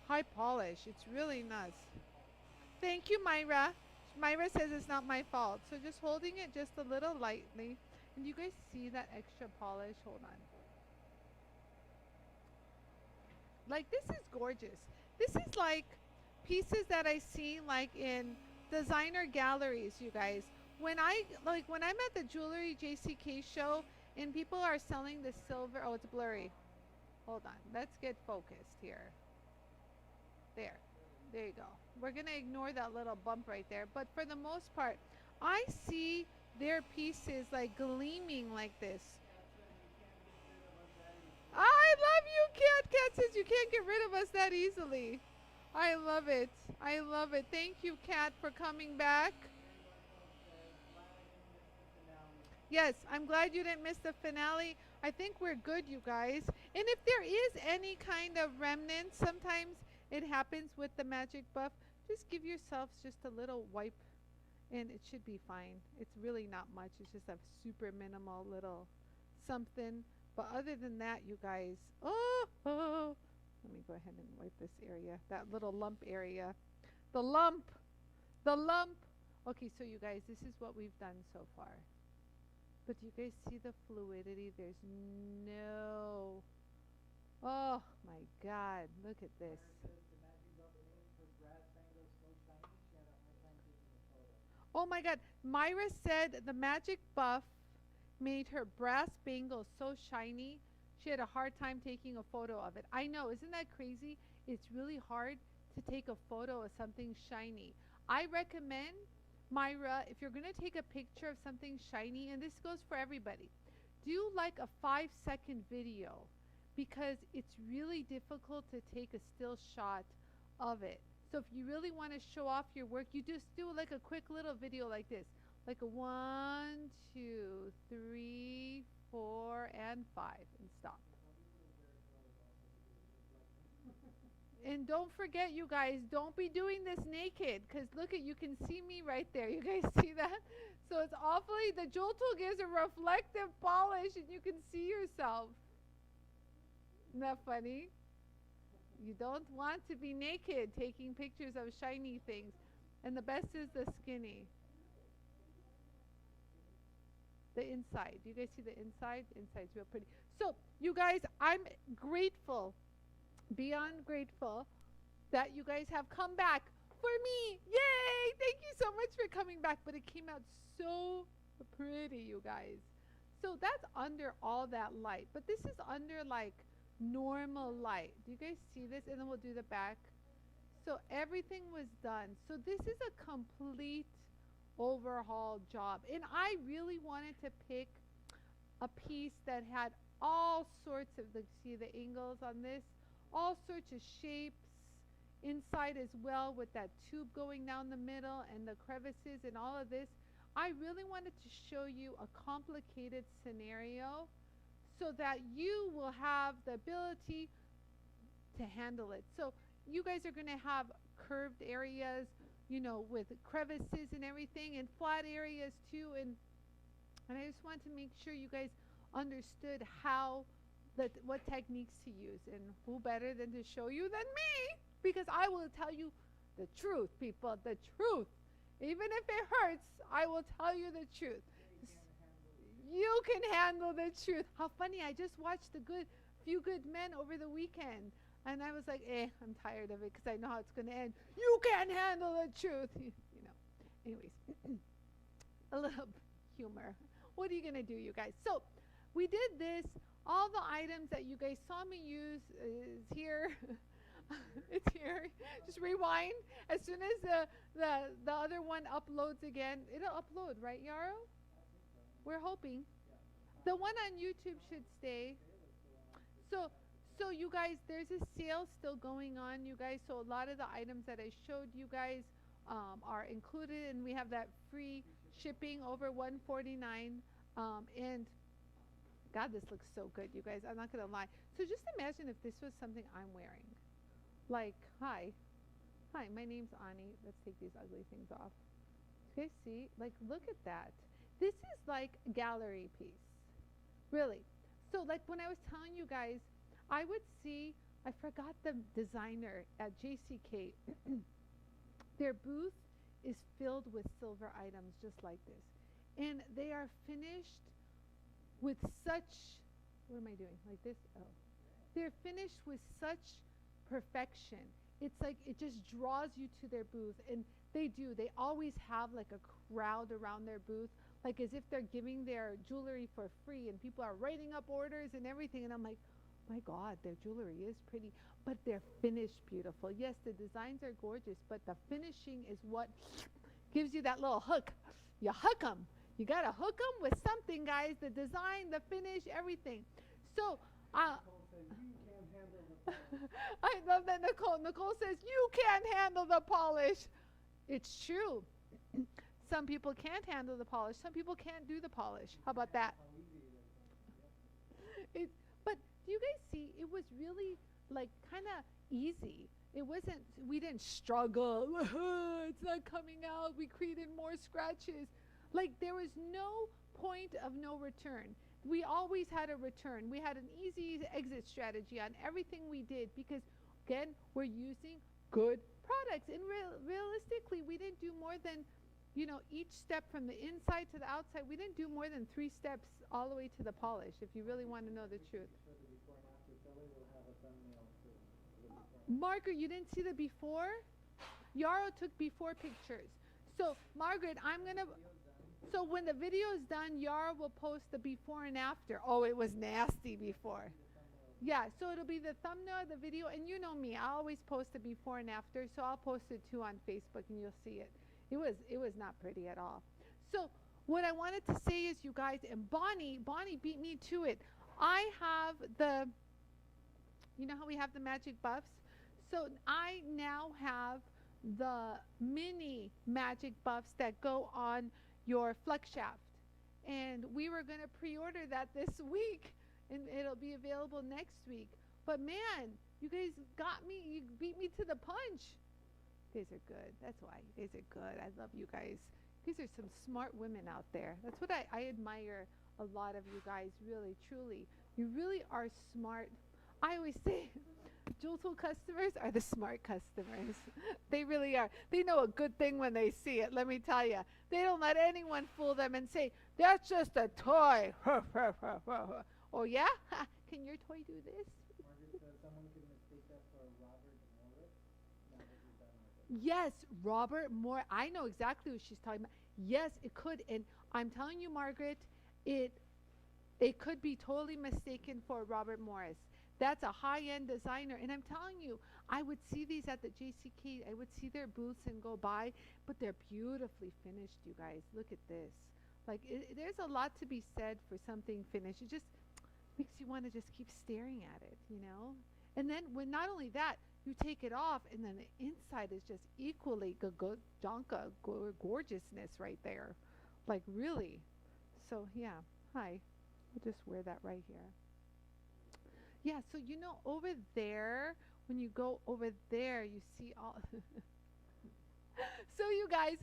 high polish. It's really nice. Thank you, Myra. Myra says it's not my fault. So just holding it just a little lightly. And you guys see that extra polish? Hold on. Like, this is gorgeous. This is like pieces that I see like in designer galleries, you guys. When I'm at the jewelry JCK show and people are selling the silver. Oh, it's blurry. Hold on. Let's get focused here. There. There you go. We're going to ignore that little bump right there. But for the most part, I see their pieces like gleaming like this. I love you, Cat. Cat says you can't get rid of us that easily. I love it. I love it. Thank you, Cat, for coming back. Yes, I'm glad you didn't miss the finale. I think we're good, you guys. And if there is any kind of remnant, sometimes it happens with the magic buff. Just give yourselves just a little wipe and it should be fine. It's really not much. It's just a super minimal little something. But other than that, you guys, oh, let me go ahead and wipe this area, that little lump area. The lump. Okay, so you guys, this is what we've done so far. But do you guys see the fluidity? There's no, oh my God, look at this. Oh my God, Myra said the magic buff made her brass bangle so shiny, she had a hard time taking a photo of it. I know, isn't that crazy? It's really hard to take a photo of something shiny. I recommend, Myra, if you're going to take a picture of something shiny, and this goes for everybody, do like a 5-second video because it's really difficult to take a still shot of it. So if you really want to show off your work, you just do like a quick little video like this. Like a 1, 2, 3, 4, and 5, and stop. And don't forget, you guys, don't be doing this naked, because look at, you can see me right there. You guys see that? So it's awfully, the JOOLTOOL gives a reflective polish, and you can see yourself. Isn't that funny? You don't want to be naked taking pictures of shiny things. And the best is the skinny. The inside. Do you guys see the inside? Inside's real pretty. So, you guys, I'm grateful, beyond grateful, that you guys have come back for me. Yay! Thank you so much for coming back. But it came out so pretty, you guys. So that's under all that light. But this is under like normal light. Do you guys see this? And then we'll do the back. So everything was done. So this is a complete overhaul job. And I really wanted to pick a piece that had all sorts of, see the angles on this, all sorts of shapes inside as well, with that tube going down the middle and the crevices and all of this. I really wanted to show you a complicated scenario so that you will have the ability to handle it. So you guys are going to have curved areas, you know, with crevices and everything, and flat areas too. And I just wanted to make sure you guys understood how, what techniques to use. And who better than to show you than me? Because I will tell you the truth, people, the truth. Even if it hurts, I will tell you the truth. You can handle the truth. How funny, I just watched Few Good Men over the weekend. And I was like, I'm tired of it because I know how it's going to end. You can't handle the truth. You know. Anyways, a little humor. What are you going to do, you guys? So we did this. All the items that you guys saw me use is here. It's here. Just rewind. As soon as the other one uploads again, it'll upload, right, Yarrow? We're hoping. The one on YouTube should stay. So you guys, there's a sale still going on, you guys. So a lot of the items that I showed you guys are included, and we have that free shipping over $149. And God, this looks so good, you guys. I'm not gonna lie. So just imagine if this was something I'm wearing. Like, hi, my name's Anie. Let's take these ugly things off. Okay, see, like, look at that. This is like a gallery piece, really. So, like, when I was telling you guys, I would see, I forgot the designer at JCK. Their booth is filled with silver items just like this. And they are finished with such, what am I doing? Like this? Oh. They're finished with such perfection. It's like it just draws you to their booth. And they do. They always have like a crowd around their booth, like as if they're giving their jewelry for free and people are writing up orders and everything. And I'm like, my God, their jewelry is pretty, but they're finished beautiful. Yes, the designs are gorgeous, but the finishing is what gives you that little hook. You hook them. You got to hook them with something, guys. The design, the finish, everything. So, Nicole said, you can't handle the polish. I love that, Nicole. Nicole says, you can't handle the polish. It's true. Some people can't handle the polish. Some people can't do the polish. How about that? How easy it is. But do you guys see, it was really like kind of easy. It wasn't, we didn't struggle. It's not coming out. We created more scratches. Like there was no point of no return. We always had a return. We had an easy exit strategy on everything we did because, again, we're using good products. And realistically, we didn't do more than, you know, each step from the inside to the outside. We didn't do more than 3 steps all the way to the polish, if you really want to know the truth. For the before and after, Billy will have a thumbnail too. For the before and Margaret, you didn't see the before? Yarrow took before pictures. So, Margaret, I'm going to... So when the video is done, Yarrow will post the before and after. Oh, it was nasty before. Yeah, so it'll be the thumbnail of the video. And you know me, I always post the before and after. So I'll post it too on Facebook and you'll see it. It was not pretty at all. So what I wanted to say is, you guys, and Bonnie beat me to it. I have the, you know how we have the magic buffs? So I now have the mini magic buffs that go on your FLEXSHAFT. And we were going to pre-order that this week, and it'll be available next week. But man, you guys got me, you beat me to the punch. You guys are good. That's why. You guys are good. I love you guys. You guys are some smart women out there. That's what I admire a lot of you guys, really, truly. You really are smart. I always say, JOOLTOOL customers are the smart customers. They really are. They know a good thing when they see it, let me tell you. They don't let anyone fool them and say, that's just a toy. Oh, yeah? Can your toy do this? Margaret says someone could mistake that for Robert Morris. Now that you're done with it. Yes, Robert Moore. I know exactly what she's talking about. Yes, it could. And I'm telling you, Margaret, it could be totally mistaken for Robert Morris. That's a high-end designer. And I'm telling you, I would see these at the JCK. I would see their booths and go by, but they're beautifully finished, you guys. Look at this. Like, there's a lot to be said for something finished. It just makes you want to just keep staring at it, you know? And then when not only that, you take it off, and then the inside is just equally gorgeousness right there. Like, really. So, yeah. Hi. I'll just wear that right here. Yeah, so you know, over there, when you go over there, you see all. So you guys,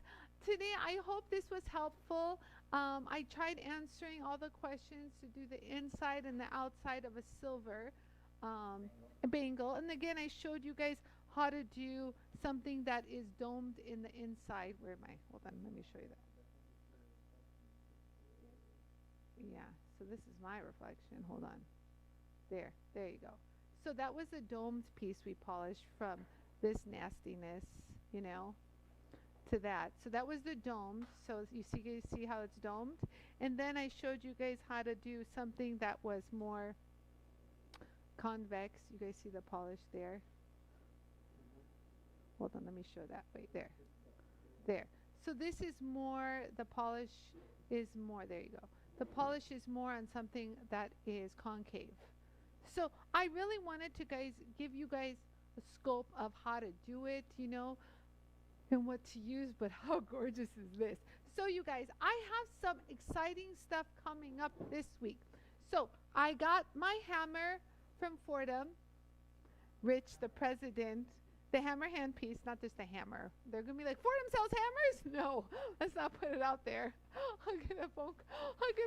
today I hope this was helpful. I tried answering all the questions to do the inside and the outside of a silver bangle. And again, I showed you guys how to do something that is domed in the inside. Where am I? Hold on, let me show you that. Yeah, so this is my reflection. Hold on. There you go. So that was a domed piece we polished from this nastiness, you know, to that. So that was the domed. So you see how it's domed? And then I showed you guys how to do something that was more convex. You guys see the polish there? Hold on, let me show that. Wait, there. There. So this is more, the polish is more, there you go. The polish is more on something that is concave. So I really wanted to give you guys a scope of how to do it, you know, and what to use, but how gorgeous is this? So you guys, I have some exciting stuff coming up this week. So I got my hammer from Fordham. Rich, the president, The hammer handpiece, not just a hammer. They're gonna be like, Fordham sells hammers? No, let's not put it out there. I'll get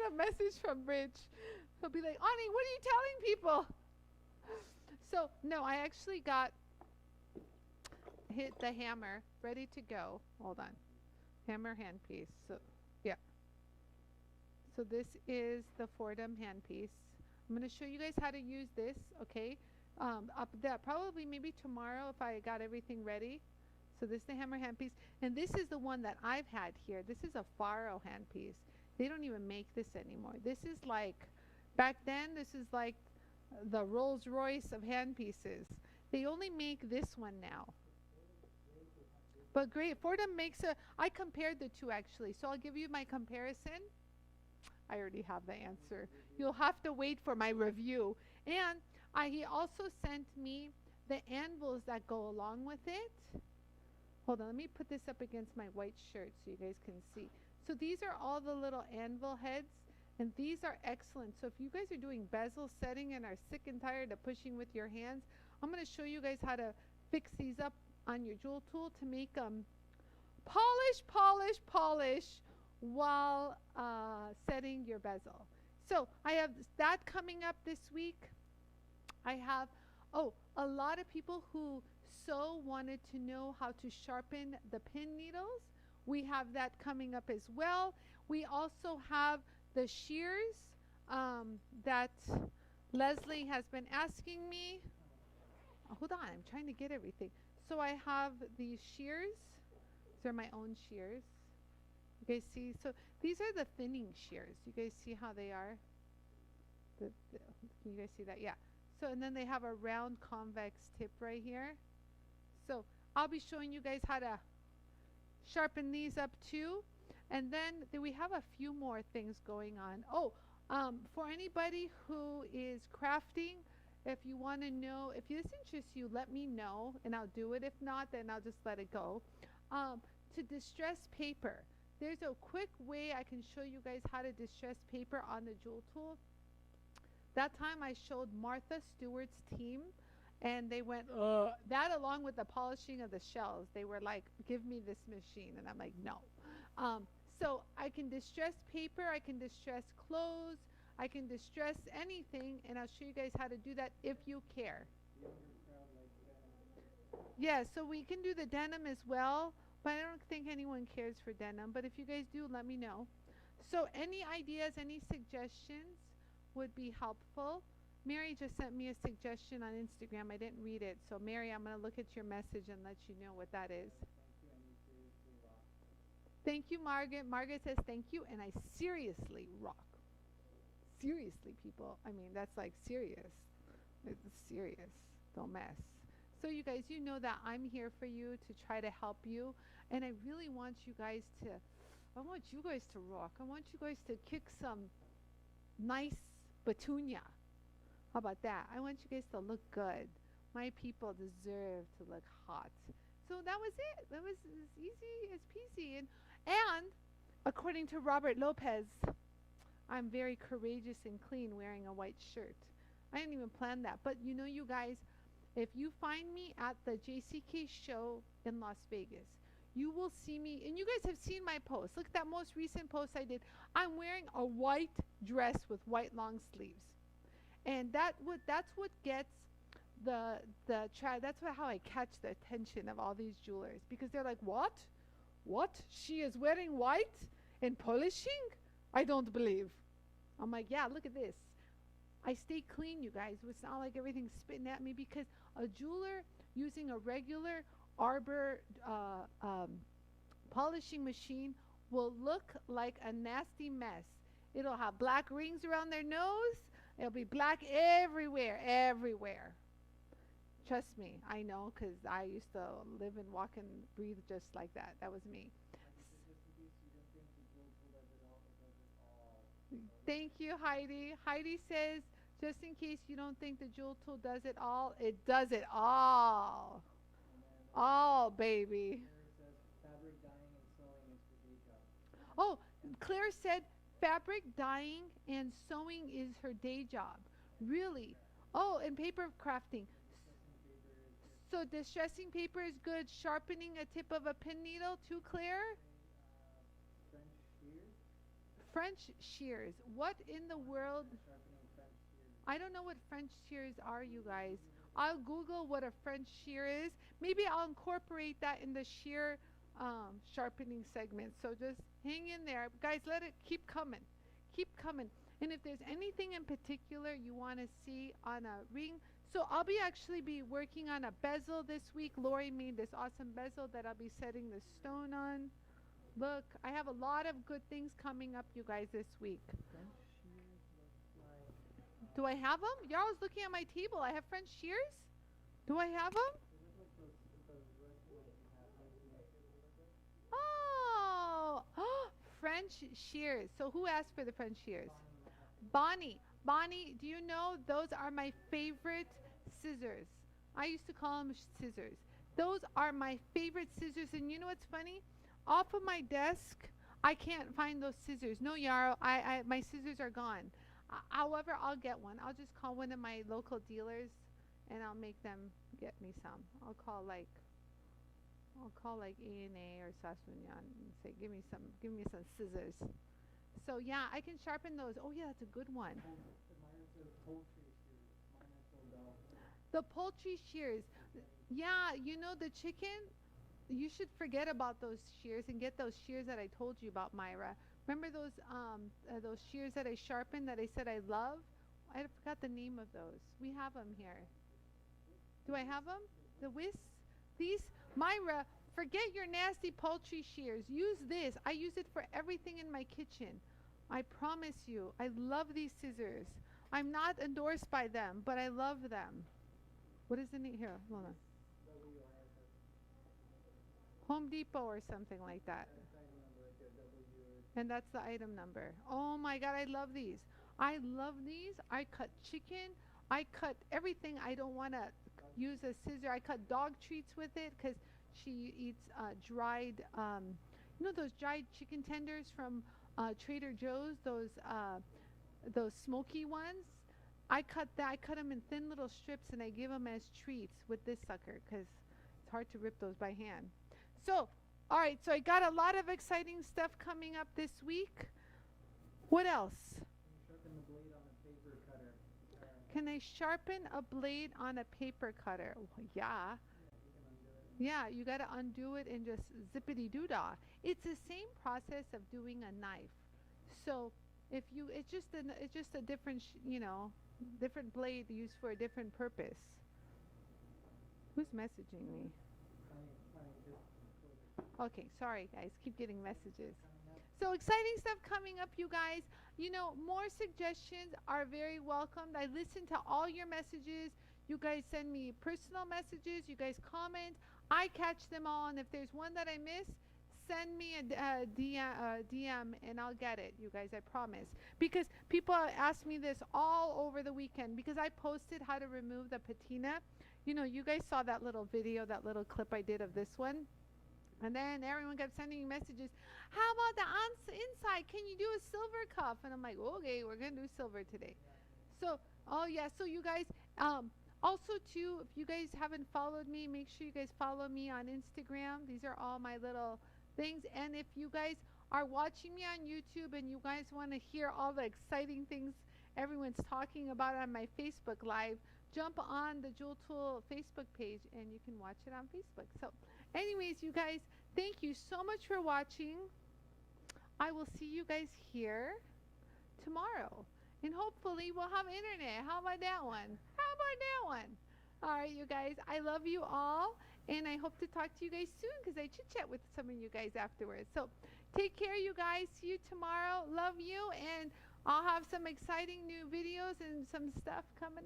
a message from Rich. He'll be like, Anie, what are you telling people? So no, I actually got hit the hammer ready to go. Hold on, hammer handpiece. So yeah. So this is the Fordham handpiece. I'm gonna show you guys how to use this. Okay. Up that probably maybe tomorrow if I got everything ready. So this is the hammer handpiece, and this is the one that I've had here. This is a Faro handpiece. They don't even make this anymore. This is like, back then this is like the Rolls Royce of handpieces. They only make this one now. But great, Fordham makes a, I compared the two actually, so I'll give you my comparison. I already have the answer. You'll have to wait for my review. And he also sent me the anvils that go along with it. Hold on, let me put this up against my white shirt so you guys can see. So these are all the little anvil heads, and these are excellent. So if you guys are doing bezel setting and are sick and tired of pushing with your hands, I'm going to show you guys how to fix these up on your jewel tool to make them polish while setting your bezel. So I have that coming up this week. I have, a lot of people who wanted to know how to sharpen the pin needles. We have that coming up as well. We also have the shears that Leslie has been asking me. Hold on, I'm trying to get everything. So I have these shears. These are my own shears. You guys see? So these are the thinning shears. You guys see how they are? Can you guys see that? Yeah. So, and then they have a round convex tip right here. So I'll be showing you guys how to sharpen these up too. And then we have a few more things going on. For anybody who is crafting, if you want to know, if this interests you, let me know and I'll do it. If not, then I'll just let it go. To distress paper, there's a quick way I can show you guys how to distress paper on the jewel tool. That time I showed Martha Stewart's team, and they went, that along with the polishing of the shells. They were like, give me this machine. And I'm like, no. So I can distress paper, I can distress clothes, I can distress anything, and I'll show you guys how to do that if you care. Yeah, so we can do the denim as well, but I don't think anyone cares for denim. But if you guys do, let me know. So any ideas, any suggestions would be helpful. Mary just sent me a suggestion on Instagram. I didn't read it. So Mary, I'm going to look at your message and let you know what that is. Thank you, Margaret. Margaret says thank you, and I seriously rock. Seriously, people. I mean, that's like serious. It's serious. Don't mess. So you guys, you know that I'm here for you to try to help you. And I really want you guys to, I want you guys to rock. I want you guys to kick some nice petunia. How about that? I want you guys to look good. My people deserve to look hot. So that was it. That was as easy as peasy. And according to Robert Lopez, I'm very courageous and clean wearing a white shirt. I didn't even plan that. But you know, you guys, if you find me at the JCK show in Las Vegas, you will see me, and you guys have seen my post. Look at that most recent post I did. I'm wearing a white dress with white long sleeves. And that's what gets that's how I catch the attention of all these jewelers, because they're like, what? She is wearing white and polishing? I don't believe. I'm like, yeah, look at this. I stay clean, you guys. It's not like everything's spitting at me, because a jeweler using a regular arbor polishing machine will look like a nasty mess. It'll have black rings around their nose. It'll be black everywhere. Trust me, I know, because I used to live and walk and breathe just like that. That was me. Thank you, Heidi. Heidi says, just in case you don't think the jewel tool does it all, it does it all. All, baby. Oh, Claire said fabric dyeing and sewing is her day job. Really? Oh, and paper crafting. So distressing paper is good. Sharpening a tip of a pin needle, too clear? French shears. French shears. What in the world? Sharpening French shears. I don't know what French shears are, you guys. I'll Google what a French shear is. Maybe I'll incorporate that in the shear sharpening segment. So just hang in there. Guys, let it keep coming. Keep coming. And if there's anything in particular you want to see on a ring, so I'll actually be working on a bezel this week. Lori made this awesome bezel that I'll be setting the stone on. Look, I have a lot of good things coming up, you guys, this week. French shears look like. Do I have them? You're always looking at my table. I have French shears? Do I have them? They look like those rusty ones you have. Oh, French shears. So who asked for the French shears? Bonnie. Bonnie, do you know those are my favorite scissors? I used to call them scissors. Those are my favorite scissors. And you know what's funny? Off of my desk, I can't find those scissors. No, Yarrow, my scissors are gone. However, I'll get one. I'll just call one of my local dealers, and I'll make them get me some. I'll call like A&A or Sasunian and say, give me some scissors. So yeah, I can sharpen those. Oh yeah, that's a good one. Mine says poultry shears. Mine is so dull. The poultry shears. Yeah, you know the chicken. You should forget about those shears and get those shears that I told you about, Myra. Remember those shears that I sharpened that I said I love? I forgot the name of those. We have them here. Do I have them? The wisps? These? Myra, forget your nasty poultry shears. Use this. I use it for everything in my kitchen. I promise you. I love these scissors. I'm not endorsed by them, but I love them. What is the name? Here, hold on. Home Depot or something like that. And that's the item number. Oh my God, I love these. I love these. I cut chicken. I cut everything. I don't want to use a scissor. I cut dog treats with it because she eats dried, you know those dried chicken tenders from Trader Joe's, those smoky ones? I cut them in thin little strips and I give them as treats with this sucker because it's hard to rip those by hand. So, all right, so I got a lot of exciting stuff coming up this week. What else? Sharpen the blade on a paper cutter. Can I sharpen a blade on a paper cutter? Well, yeah. Yeah, you got to undo it and just zippity-doo-dah. It's the same process of doing a knife. So, it's just a different, different blade used for a different purpose. Who's messaging me? Okay, sorry guys, keep getting messages. So exciting stuff coming up, you guys. More suggestions are very welcomed. I listen to all your messages. You guys send me personal messages. You guys comment. I catch them all, and if there's one that I miss, send me a DM and I'll get it, you guys, I promise. Because people ask me this all over the weekend because I posted how to remove the patina. You guys saw that little video, that little clip I did of this one. And then everyone kept sending me messages. How about the inside? Can you do a silver cuff? And I'm like, okay, we're going to do silver today. So, oh yeah, so you guys, also too, if you guys haven't followed me, make sure you guys follow me on Instagram. These are all my little things. And if you guys are watching me on YouTube and you guys want to hear all the exciting things everyone's talking about on my Facebook Live, jump on the JOOLTOOL Facebook page and you can watch it on Facebook. So anyways, you guys, thank you so much for watching. I will see you guys here tomorrow. And hopefully we'll have internet. How about that one? How about that one? All right, you guys, I love you all. And I hope to talk to you guys soon because I chit-chat with some of you guys afterwards. So take care, you guys. See you tomorrow. Love you. And I'll have some exciting new videos and some stuff coming up.